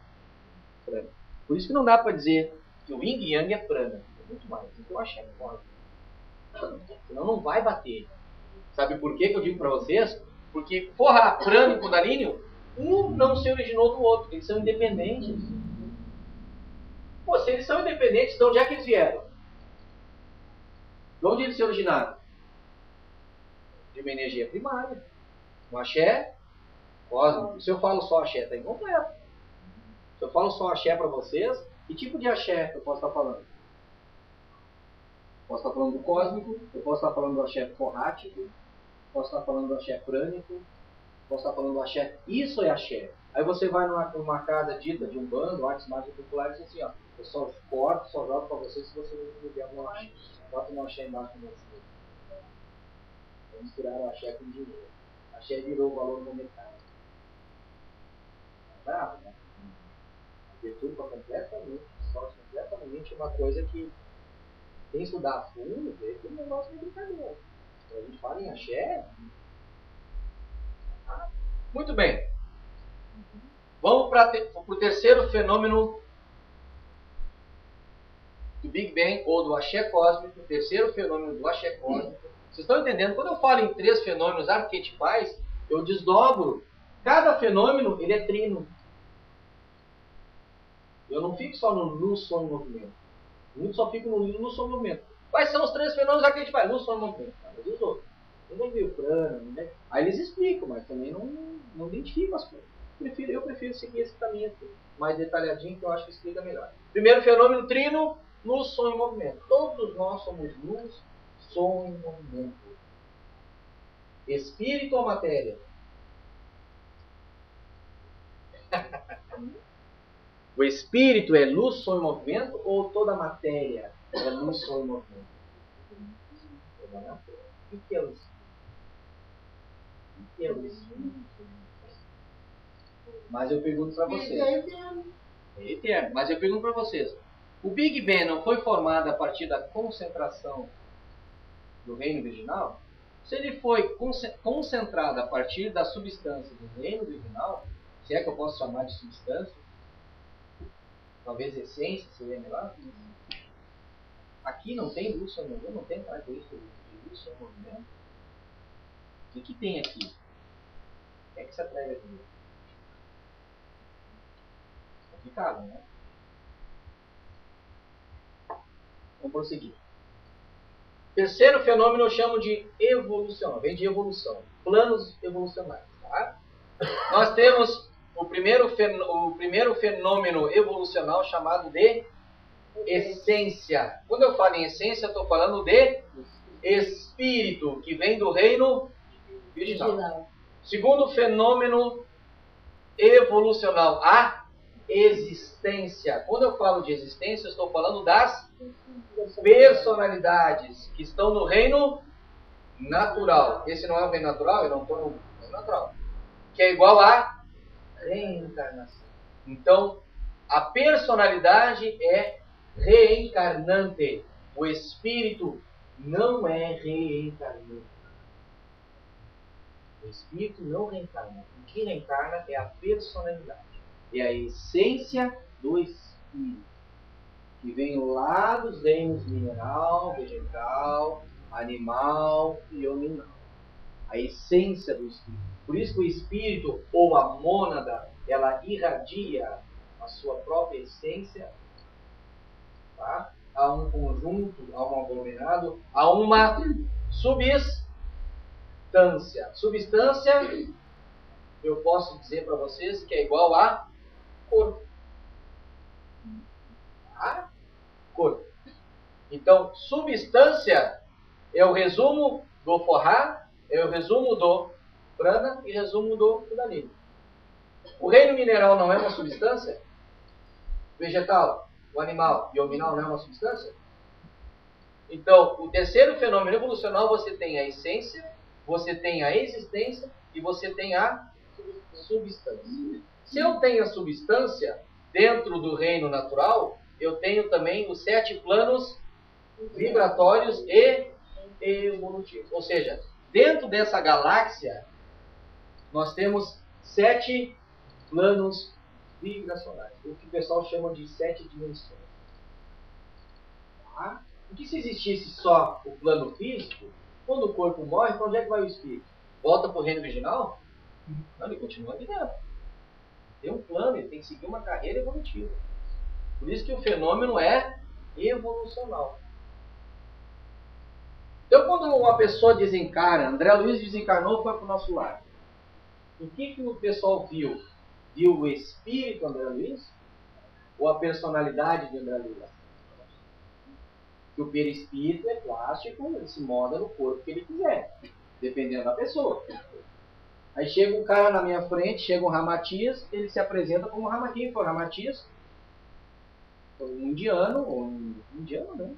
Prana. Por isso que não dá para dizer que o Yin e Yang é prana. É muito mais. Então eu achei forte. Senão não vai bater. Sabe por que eu digo para vocês? Porque, porra, prana e kundalini, um não se originou do outro. Eles são independentes. Pô, se eles são independentes, de onde é que eles vieram? De onde eles se originaram? De uma energia primária. Um axé cósmico. Se eu falo só axé, está incompleto. Se eu falo só axé para vocês, que tipo de axé eu posso estar falando? Posso estar falando do cósmico, eu posso estar falando do axé forrático, posso estar falando do axé prânico, posso estar falando do axé. Isso é axé. Aí você vai numa casa dita de um bando, artes mágicas populares, e diz assim, ó, eu só corto, só jogo para vocês se você não me der um axé. Bota um axé embaixo de você. Vamos misturar o axé com dinheiro. Axé virou valor monetário. Bravo, né? Perturba completamente, distorce completamente uma coisa que tem que estudar a fundo, vê que o negócio é brincadeira. Então a gente fala em axé. Muito bem. Vamos para o terceiro fenômeno do Big Bang ou do axé cósmico. O terceiro fenômeno do axé cósmico. Vocês estão entendendo? Quando eu falo em três fenômenos arquetipais, eu desdobro. Cada fenômeno ele é trino. Eu não fico só no luz, som e movimento. Eu só fico no luz, som e movimento. Quais são os três fenômenos arquetipais? Luz, som e movimento. Mas os outros. Ninguém viu prana, ninguém... Aí eles explicam, mas também não identificam as coisas. Eu prefiro seguir esse caminho aqui, mais detalhadinho, que eu acho que explica melhor. Primeiro fenômeno, trino, luz, som e movimento. Todos nós somos luz, som e movimento. Espírito ou matéria? O espírito é luz, som e movimento ou toda a matéria é luz, som e movimento? Toda a matéria. O que é o espírito? O que é o espírito? Mas eu pergunto para vocês. É eterno. Mas eu pergunto para vocês. O Big Bang não foi formado a partir da concentração do reino virginal? Se ele foi concentrado a partir da substância do reino virginal, se é que eu posso chamar de substância, talvez essência seria melhor. Aqui não tem luz, som e movimento, não tem característica de luz, som e movimento. O que tem aqui? O que é que se atreve aqui? Complicado, né? Vamos prosseguir. Terceiro fenômeno eu chamo de evolução. Vem de evolução. Planos evolucionários. Tá? Nós temos o primeiro fenômeno evolucional chamado de essência. Quando eu falo em essência, eu estou falando de espírito, que vem do reino virginal. Segundo fenômeno evolucional, a existência. Quando eu falo de existência, eu estou falando das personalidades que estão no reino natural. Esse não é o reino natural, eu não estou no reino natural. Que é igual a reencarnação. Então, a personalidade é reencarnante. O espírito não é reencarnante. O espírito não reencarna. O que reencarna é a personalidade. É a essência do espírito, que vem lá dos reinos mineral, vegetal, animal e hominal. A essência do espírito. Por isso que o espírito, ou a mônada, ela irradia a sua própria essência, tá? A um conjunto, a um aglomerado, a uma substância. Substância, eu posso dizer para vocês que é igual a corpo. A corpo. Então, substância é o resumo do forrá, é o resumo do prana e resumo do kundalini. O reino mineral não é uma substância? Vegetal, o animal e o hominal não é uma substância? Então, o terceiro fenômeno evolucional, você tem a essência, você tem a existência e você tem a substância. Se eu tenho a substância dentro do reino natural, eu tenho também os 7 planos vibratórios e evolutivos. Ou seja, dentro dessa galáxia, nós temos 7 planos vibracionais, o que o pessoal chama de 7 dimensões. Tá? Porque se existisse só o plano físico, quando o corpo morre, para onde é que vai o espírito? Volta para o reino virginal? Não, ele continua aqui dentro. Tem um plano, ele tem que seguir uma carreira evolutiva. Por isso que o fenômeno é evolucional. Então, quando uma pessoa desencarna, André Luiz desencarnou e foi para o nosso lar. O que o pessoal viu? Viu o espírito André Luiz? Ou a personalidade de André Luiz? Que o perispírito é plástico, ele se molda no corpo que ele quiser, dependendo da pessoa. Aí chega um cara na minha frente, chega um Ramatias, ele se apresenta como Ramatias. Quem foi Ramatias? Foi um indiano, ou um indiano, né?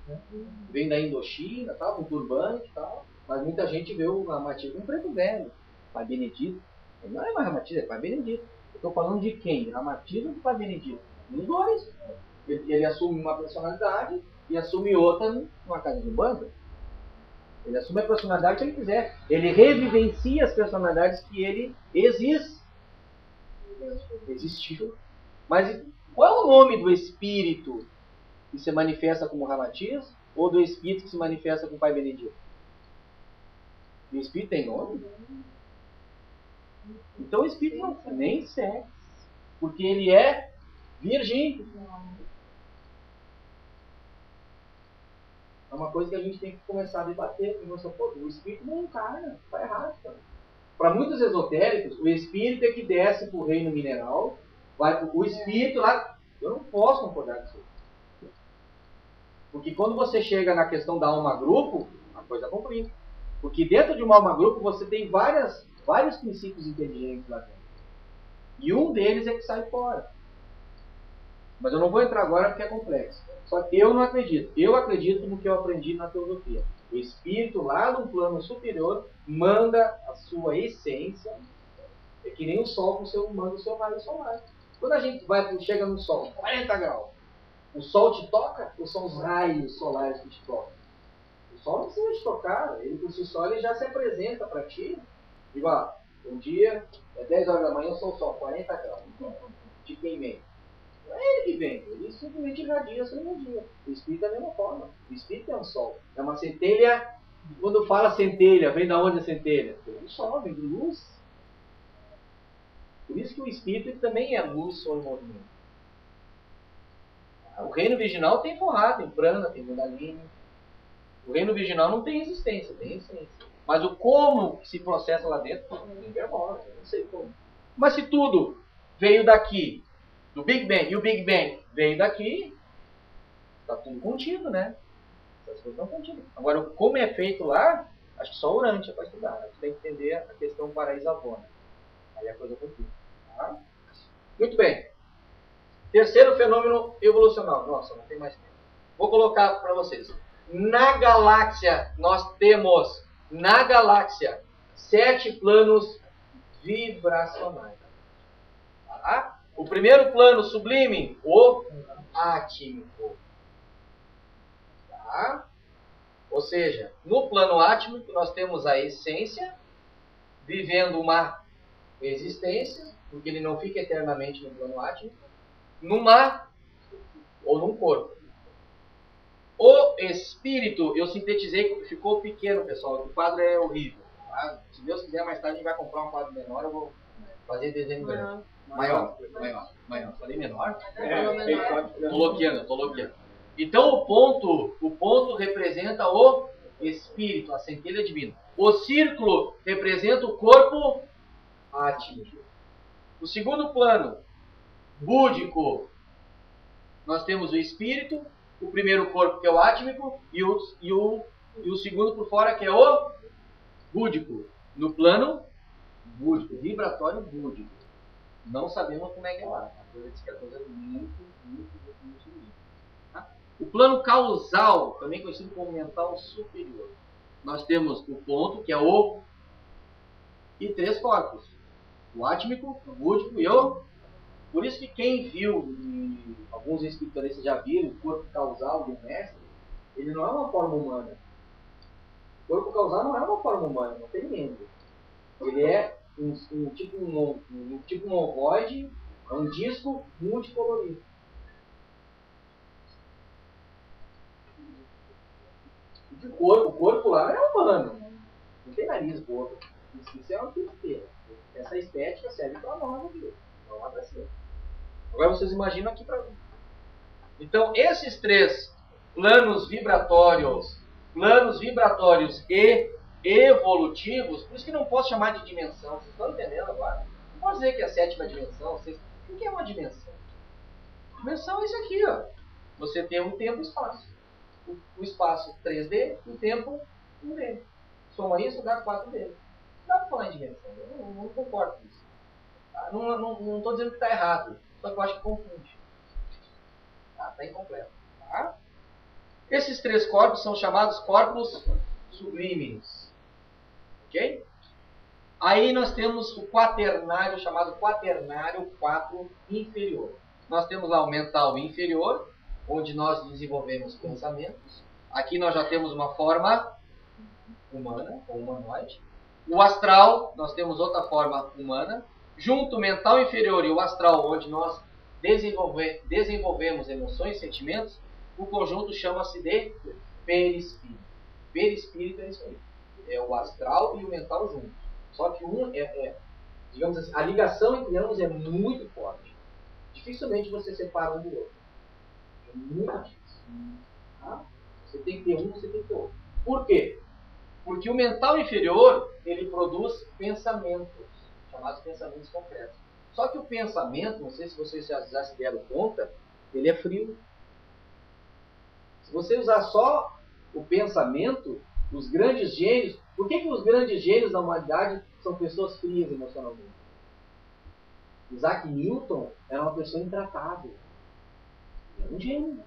Vem da Indochina, tal, com turbante e tal. Mas muita gente vê o Ramatias como preto velho, Pai Benedito. Ele não é mais Ramatias, é Pai Benedito. Eu estou falando de quem? Ramatias ou de Pai Benedito? Os dois. Ele assume uma personalidade e assume outra numa casa de banda. Ele assume a personalidade que ele quiser. Ele revivencia as personalidades que ele existiu. Mas qual é o nome do espírito que se manifesta como Ramatias ou do espírito que se manifesta como Pai Benedito? O espírito tem nome? Então o espírito não tem nem sexo, porque ele é virgem. É uma coisa que a gente tem que começar a debater. O espírito não encarna, está errado. Para muitos esotéricos, o espírito é que desce para o reino mineral, o espírito lá. Eu não posso concordar com isso. Porque quando você chega na questão da alma-grupo, a coisa complica. Porque dentro de uma alma-grupo você tem vários princípios inteligentes lá dentro. E um deles é que sai fora. Mas eu não vou entrar agora porque é complexo. Só que eu não acredito. Eu acredito no que eu aprendi na teosofia. O espírito lá no plano superior manda a sua essência. É que nem o sol manda o seu raio solar. Quando a gente chega no sol, 40 graus, o sol te toca ou são os raios solares que te tocam? O sol não precisa te tocar. Ele por si só ele já se apresenta para ti. Digo, um dia, é 10 horas da manhã, eu sou o sol, 40 graus. De quem vem? Não é ele que vem, ele simplesmente irradia a sua energia. O espírito é da mesma forma. O espírito é um sol. É uma centelha. Quando fala centelha, vem da onde a centelha? Vem do sol, vem de luz. Por isso que o espírito também é luz, som e movimento. O reino virginal tem forrá, tem prana, tem kundalini. O reino virginal não tem existência, tem essência. Mas o como se processa lá dentro, tem vergonha, eu não sei como. Mas se tudo veio daqui, do Big Bang, e o Big Bang veio daqui, está tudo contido, né? Essas coisas estão contidas. Agora, como é feito lá, acho que só o Urântia para estudar. A gente tem que entender a questão paraísavona. Aí a coisa complica. Tá? Muito bem. Terceiro fenômeno evolucional. Nossa, não tem mais tempo. Vou colocar para vocês. Na galáxia, nós temos na galáxia 7 planos vibracionais. Tá? O primeiro plano sublime, o átmico. Tá? Ou seja, no plano átmico nós temos a essência vivendo uma existência, porque ele não fica eternamente no plano átmico, numa ou num corpo. O espírito, eu sintetizei, ficou pequeno, pessoal, o quadro é horrível. Tá? Se Deus quiser, mais tarde a gente vai comprar um quadro menor, eu vou fazer desenho grande. Maior. Falei menor? Tô loqueando. Então o ponto representa o espírito, a centelha divina. O círculo representa o corpo átmico. O segundo plano, búdico, nós temos o espírito, o primeiro corpo que é o átmico e o segundo por fora que é o búdico. No plano búdico, vibratório búdico. Não sabemos como é que é lá. A coisa diz que a coisa é muito linda. Tá? O plano causal, também conhecido como mental superior. Nós temos o ponto, que é o... e 3 corpos. O átmico, o búdico e o... Por isso que quem viu, e alguns espiritualistas já viram, o corpo causal do mestre, ele não é uma forma humana. O corpo causal não é uma forma humana, não tem membro. Ele é um tipo um ovoide, é um disco multicolorido. O corpo lá não é humano. Não tem nariz bobo. Isso é uma tristeza. Essa estética serve para nós aqui. Não lá para cima. Agora vocês imaginam aqui para mim. Então, esses 3 planos vibratórios e evolutivos, por isso que não posso chamar de dimensão. Vocês estão entendendo agora? Não posso dizer que é a 7ª dimensão. O que é uma dimensão? Dimensão é isso aqui, ó. Você tem um tempo e espaço. O espaço 3D e o tempo 1D. Soma isso, dá 4D. Não dá para falar em dimensão. Eu não concordo com isso. Tá? Não estou dizendo que está errado. Só que eu acho que confunde. Está incompleto. Tá? Esses 3 corpos são chamados corpos sublimes. Ok? Aí nós temos o quaternário, chamado quaternário 4 inferior. Nós temos lá o mental inferior, onde nós desenvolvemos pensamentos. Aqui nós já temos uma forma humana, ou humanoide. O astral, nós temos outra forma humana. Junto o mental inferior e o astral, onde nós desenvolvemos emoções e sentimentos, o conjunto chama-se de perispírito. Perispírito é isso aí. É o astral e o mental juntos. Só que digamos assim, a ligação entre ambos é muito forte. Dificilmente você separa um do outro. É muito difícil. Tá? Você tem que ter um, você tem que ter outro. Por quê? Porque o mental inferior, ele produz pensamentos, chamados pensamentos concretos. Só que o pensamento, não sei se vocês já se deram conta, ele é frio. Se você usar só o pensamento, os grandes gênios... Por que os grandes gênios da humanidade são pessoas frias emocionalmente? Isaac Newton era uma pessoa intratável. Ele é um gênio.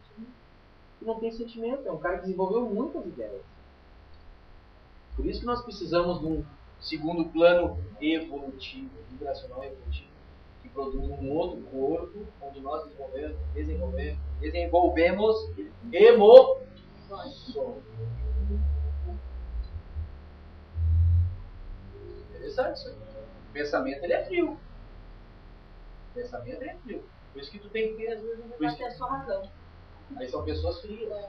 Que não tem sentimento. É um cara que desenvolveu muitas ideias. Por isso que nós precisamos de um segundo plano evolutivo, vibracional evolutivo, que produz um outro corpo, onde nós desenvolvemos emoções. Interessante isso aí. O pensamento ele é frio. O pensamento ele é frio. Por isso que tu tem que ter, às vezes, Vai ter a sua razão. Aí são pessoas frias.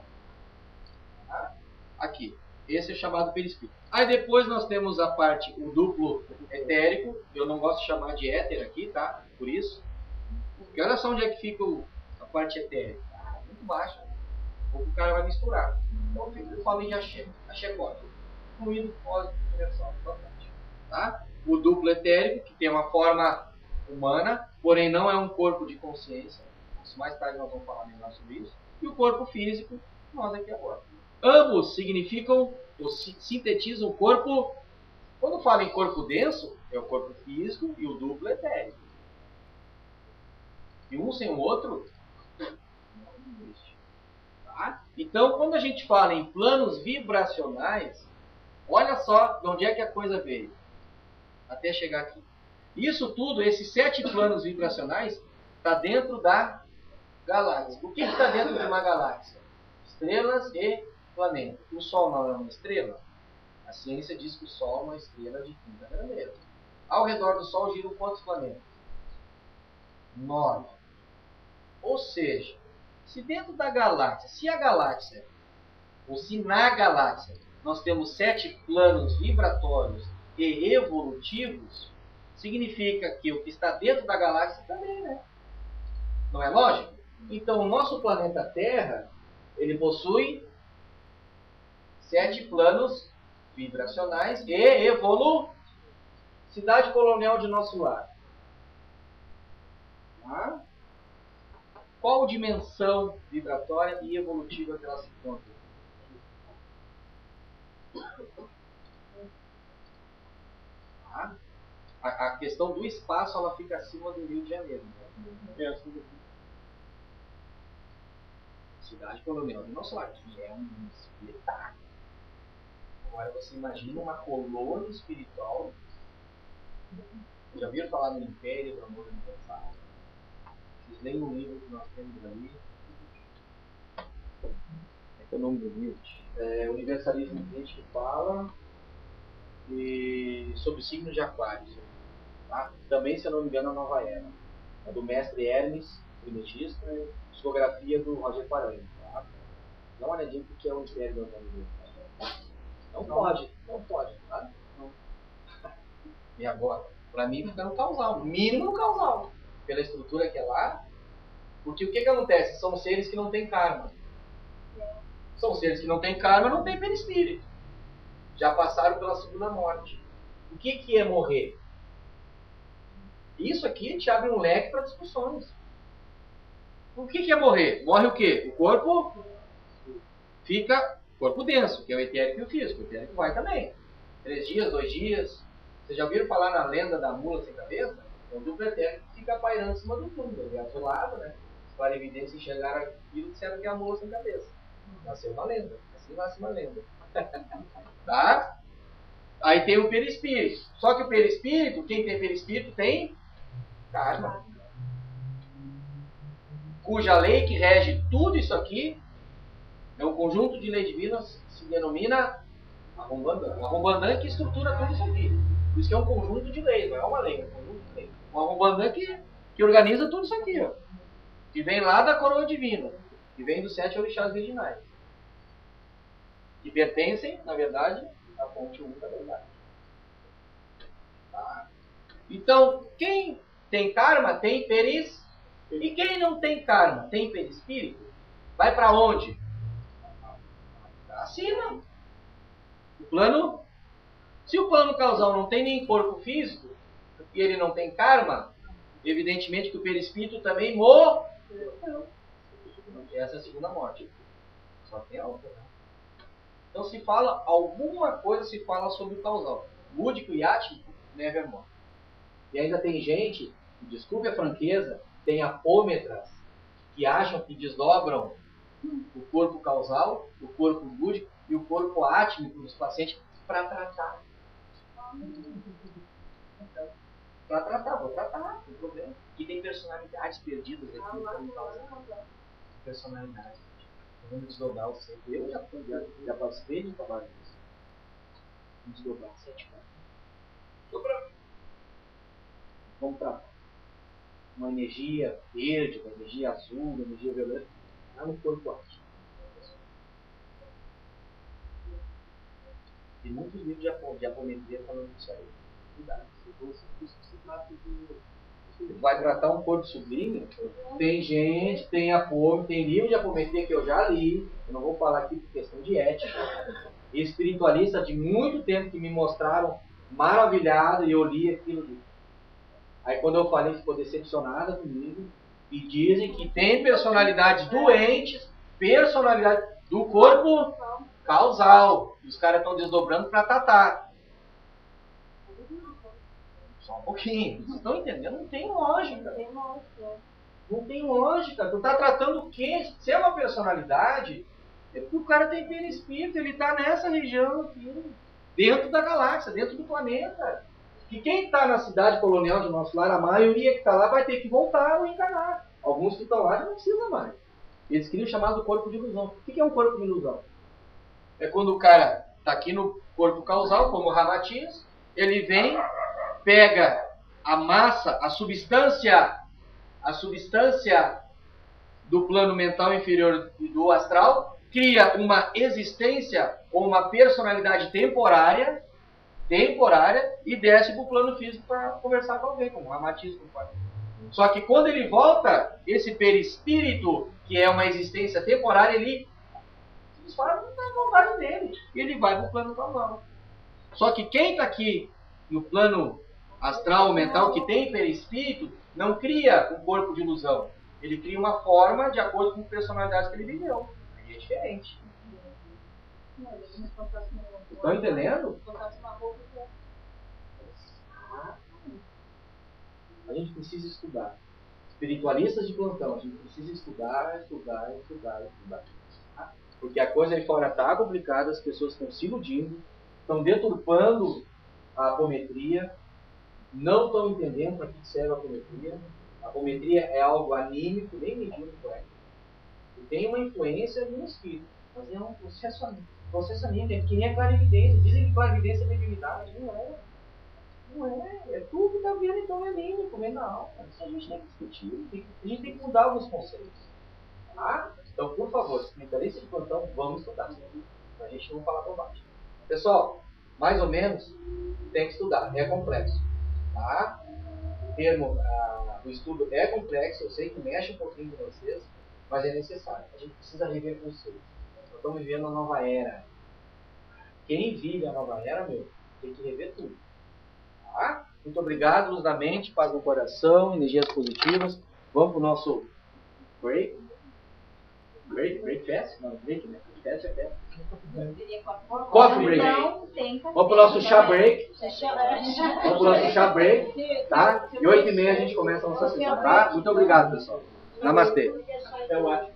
Tá? Aqui. Esse é chamado perispírito. Aí depois nós temos a parte, o duplo etérico. Eu não gosto de chamar de éter aqui, tá? Por isso. Porque olha só onde é que fica a parte etérica. Muito baixa. Ou o cara vai misturar. Então eu falo em axé. Axé pode. Fluido pode universal. Tá? O duplo etérico, que tem uma forma humana, porém não é um corpo de consciência. Mais tarde nós vamos falar melhor sobre isso. E o corpo físico, nós aqui agora. Ambos significam, ou sintetizam o corpo. Quando fala em corpo denso, é o corpo físico e o duplo etérico. E um sem o outro, não existe. Tá? Então, quando a gente fala em planos vibracionais, Olha só de onde é que a coisa veio. Até chegar aqui. Isso tudo, esses 7 planos vibracionais, está dentro da galáxia. O que está dentro de uma galáxia? Estrelas e planetas. O Sol não é uma estrela? A ciência diz que o Sol é uma estrela de quinta grandeza. Ao redor do Sol giram quantos planetas? 9. Ou seja, se dentro da galáxia, se a galáxia, ou se na galáxia, nós temos 7 planos vibratórios e evolutivos, significa que o que está dentro da galáxia também, né? Não é lógico? Então, o nosso planeta Terra, ele possui 7 planos vibracionais e cidade colonial de nosso lar. Tá? Qual dimensão vibratória e evolutiva que ela se encontra? Tá? A questão do espaço, ela fica acima do Rio de Janeiro. Né? Cidade colonial de nosso lar, que é um espetáculo. Agora você imagina uma colônia espiritual. Já viram falar no Império do Amor Universal? Vocês leem um livro que nós temos ali. É o nome do livro. É Universalismo Gente que fala sobre o signo de Aquário. Tá? Também, se eu não me engano, a Nova Era. É do mestre Hermes, primetista, psicografia do Roger Paranhos. Tá? Dá uma olhadinha porque é o Império do Amor Universal. Não pode, tá? Não. E agora? Para mim fica no causal, mínimo causal, pela estrutura que é lá. Porque o que acontece? São seres que não têm karma. São seres que não têm karma, não têm perispírito. Já passaram pela segunda morte. O que é morrer? Isso aqui te abre um leque para discussões. O que é morrer? Morre o quê? O corpo fica corpo denso, que é o etérico e o físico. O etérico vai também. 3 dias, 2 dias. Vocês já ouviram falar na lenda da mula sem cabeça? É um duplo etérico que fica pairando em cima do túmulo. Ele é azulado, né? Os clarividentes enxergaram aquilo e disseram que é a mula sem cabeça. Nasceu uma lenda. Assim nasce uma lenda. Tá? Aí tem o perispírito. Só que o perispírito, quem tem perispírito tem karma. Cuja lei que rege tudo isso aqui é um conjunto de leis divinas, se denomina Arrombandan. O Arrombandan que estrutura tudo isso aqui. Por isso que é um conjunto de leis, não é uma lei, é um conjunto de leis. O Arrombandan que organiza tudo isso aqui, ó. Que vem lá da coroa divina, que vem dos 7 orixás virginais. Que pertencem, na verdade, à fonte única da verdade. Tá? Então, quem tem karma tem perispírito. E quem não tem karma tem perispírito, vai para onde? Acima. O plano. Se o plano causal não tem nem corpo físico e ele não tem karma, evidentemente que o perispírito também morreu. Essa é a segunda morte. Só tem a outra. Né? Então se fala alguma coisa, se fala sobre o causal. Lúdico e átmico, nevermore. E ainda tem gente, desculpe a franqueza, tem apômetras que acham que desdobram o corpo causal, o corpo lúdico e o corpo átmico dos pacientes para tratar. Para tratar, vou tratar, não tem problema. E tem personalidades perdidas aqui no causal. Personalidades. Vamos desdobrar o centro. Eu já participei de um trabalho disso. Vamos desdobrar 7 caras. Vamos tratar. Uma energia verde, uma energia azul, uma energia violeta, lá no corpo átmico. Tem muitos livros de apometria falando disso aí. Cuidado. Vai tratar um corpo sublime? Tem gente, tem livro de apometria que eu já li. Eu não vou falar aqui por questão de ética. Espiritualistas de muito tempo que me mostraram maravilhado e eu li aquilo ali. Aí quando eu falei, ficou decepcionada comigo. E dizem que tem personalidades doentes, personalidade do corpo causal. E os caras estão desdobrando para tratar. Só um pouquinho. Vocês estão entendendo? Não tem lógica. Não tem lógica. Tu está tratando o quê? Se é uma personalidade, é porque o cara tem perispírito, ele está nessa região aqui. dentro da galáxia, dentro do planeta. E quem está na cidade colonial de nosso lar, a maioria que está lá vai ter que voltar ou encarnar. Alguns que estão lá já não precisam mais. Eles criam o chamado corpo de ilusão. O que é um corpo de ilusão? É quando o cara está aqui no corpo causal, como o Ramatiz, ele vem, pega a massa, a substância do plano mental inferior e do astral, cria uma existência ou uma personalidade temporária e desce para o plano físico para conversar com alguém, como o Ramatiz. Só que quando ele volta, esse perispírito, que é uma existência temporária, ele faz a vontade dele. E ele vai para o plano causal. Só que quem está aqui no plano astral, mental, que tem perispírito, não cria um corpo de ilusão. Ele cria uma forma de acordo com a personalidade que ele viveu. Aí é diferente. Estão entendendo? A gente precisa estudar. Espiritualistas de plantão, a gente precisa estudar. Porque a coisa aí fora está complicada, as pessoas estão se iludindo, estão deturpando a apometria, não estão entendendo para que serve a apometria. A apometria é algo anímico, nem mediúnico é. E tem uma influência no espírito, mas é um processo anímico, é que nem a clarividência. Dizem que clarividência é mediunidade, não é. Não é, é tudo que está vendo, então é anímico, vem na alma. Isso a gente tem que discutir, a gente tem que mudar alguns conceitos. Tá? Então, por favor, especialistas de plantão, vamos estudar. Para a gente não falar bobagem. Pessoal, mais ou menos, tem que estudar, é complexo. Tá? O termo do estudo é complexo, eu sei que mexe um pouquinho com vocês, mas é necessário. A gente precisa rever conceitos. Nós estamos vivendo a nova era. Quem vive a nova era, tem que rever tudo. Tá? Muito obrigado, luz da mente, paz no coração, energias positivas. Vamos para o nosso break. Break fast? Não, break, né? Fast é fast. Coffee break. Vamos para o nosso chá break. Vamos para o nosso chá break. Tá? E 8h30 a gente começa a nossa sessão, tá? Muito obrigado, pessoal. Namastê. Eu acho.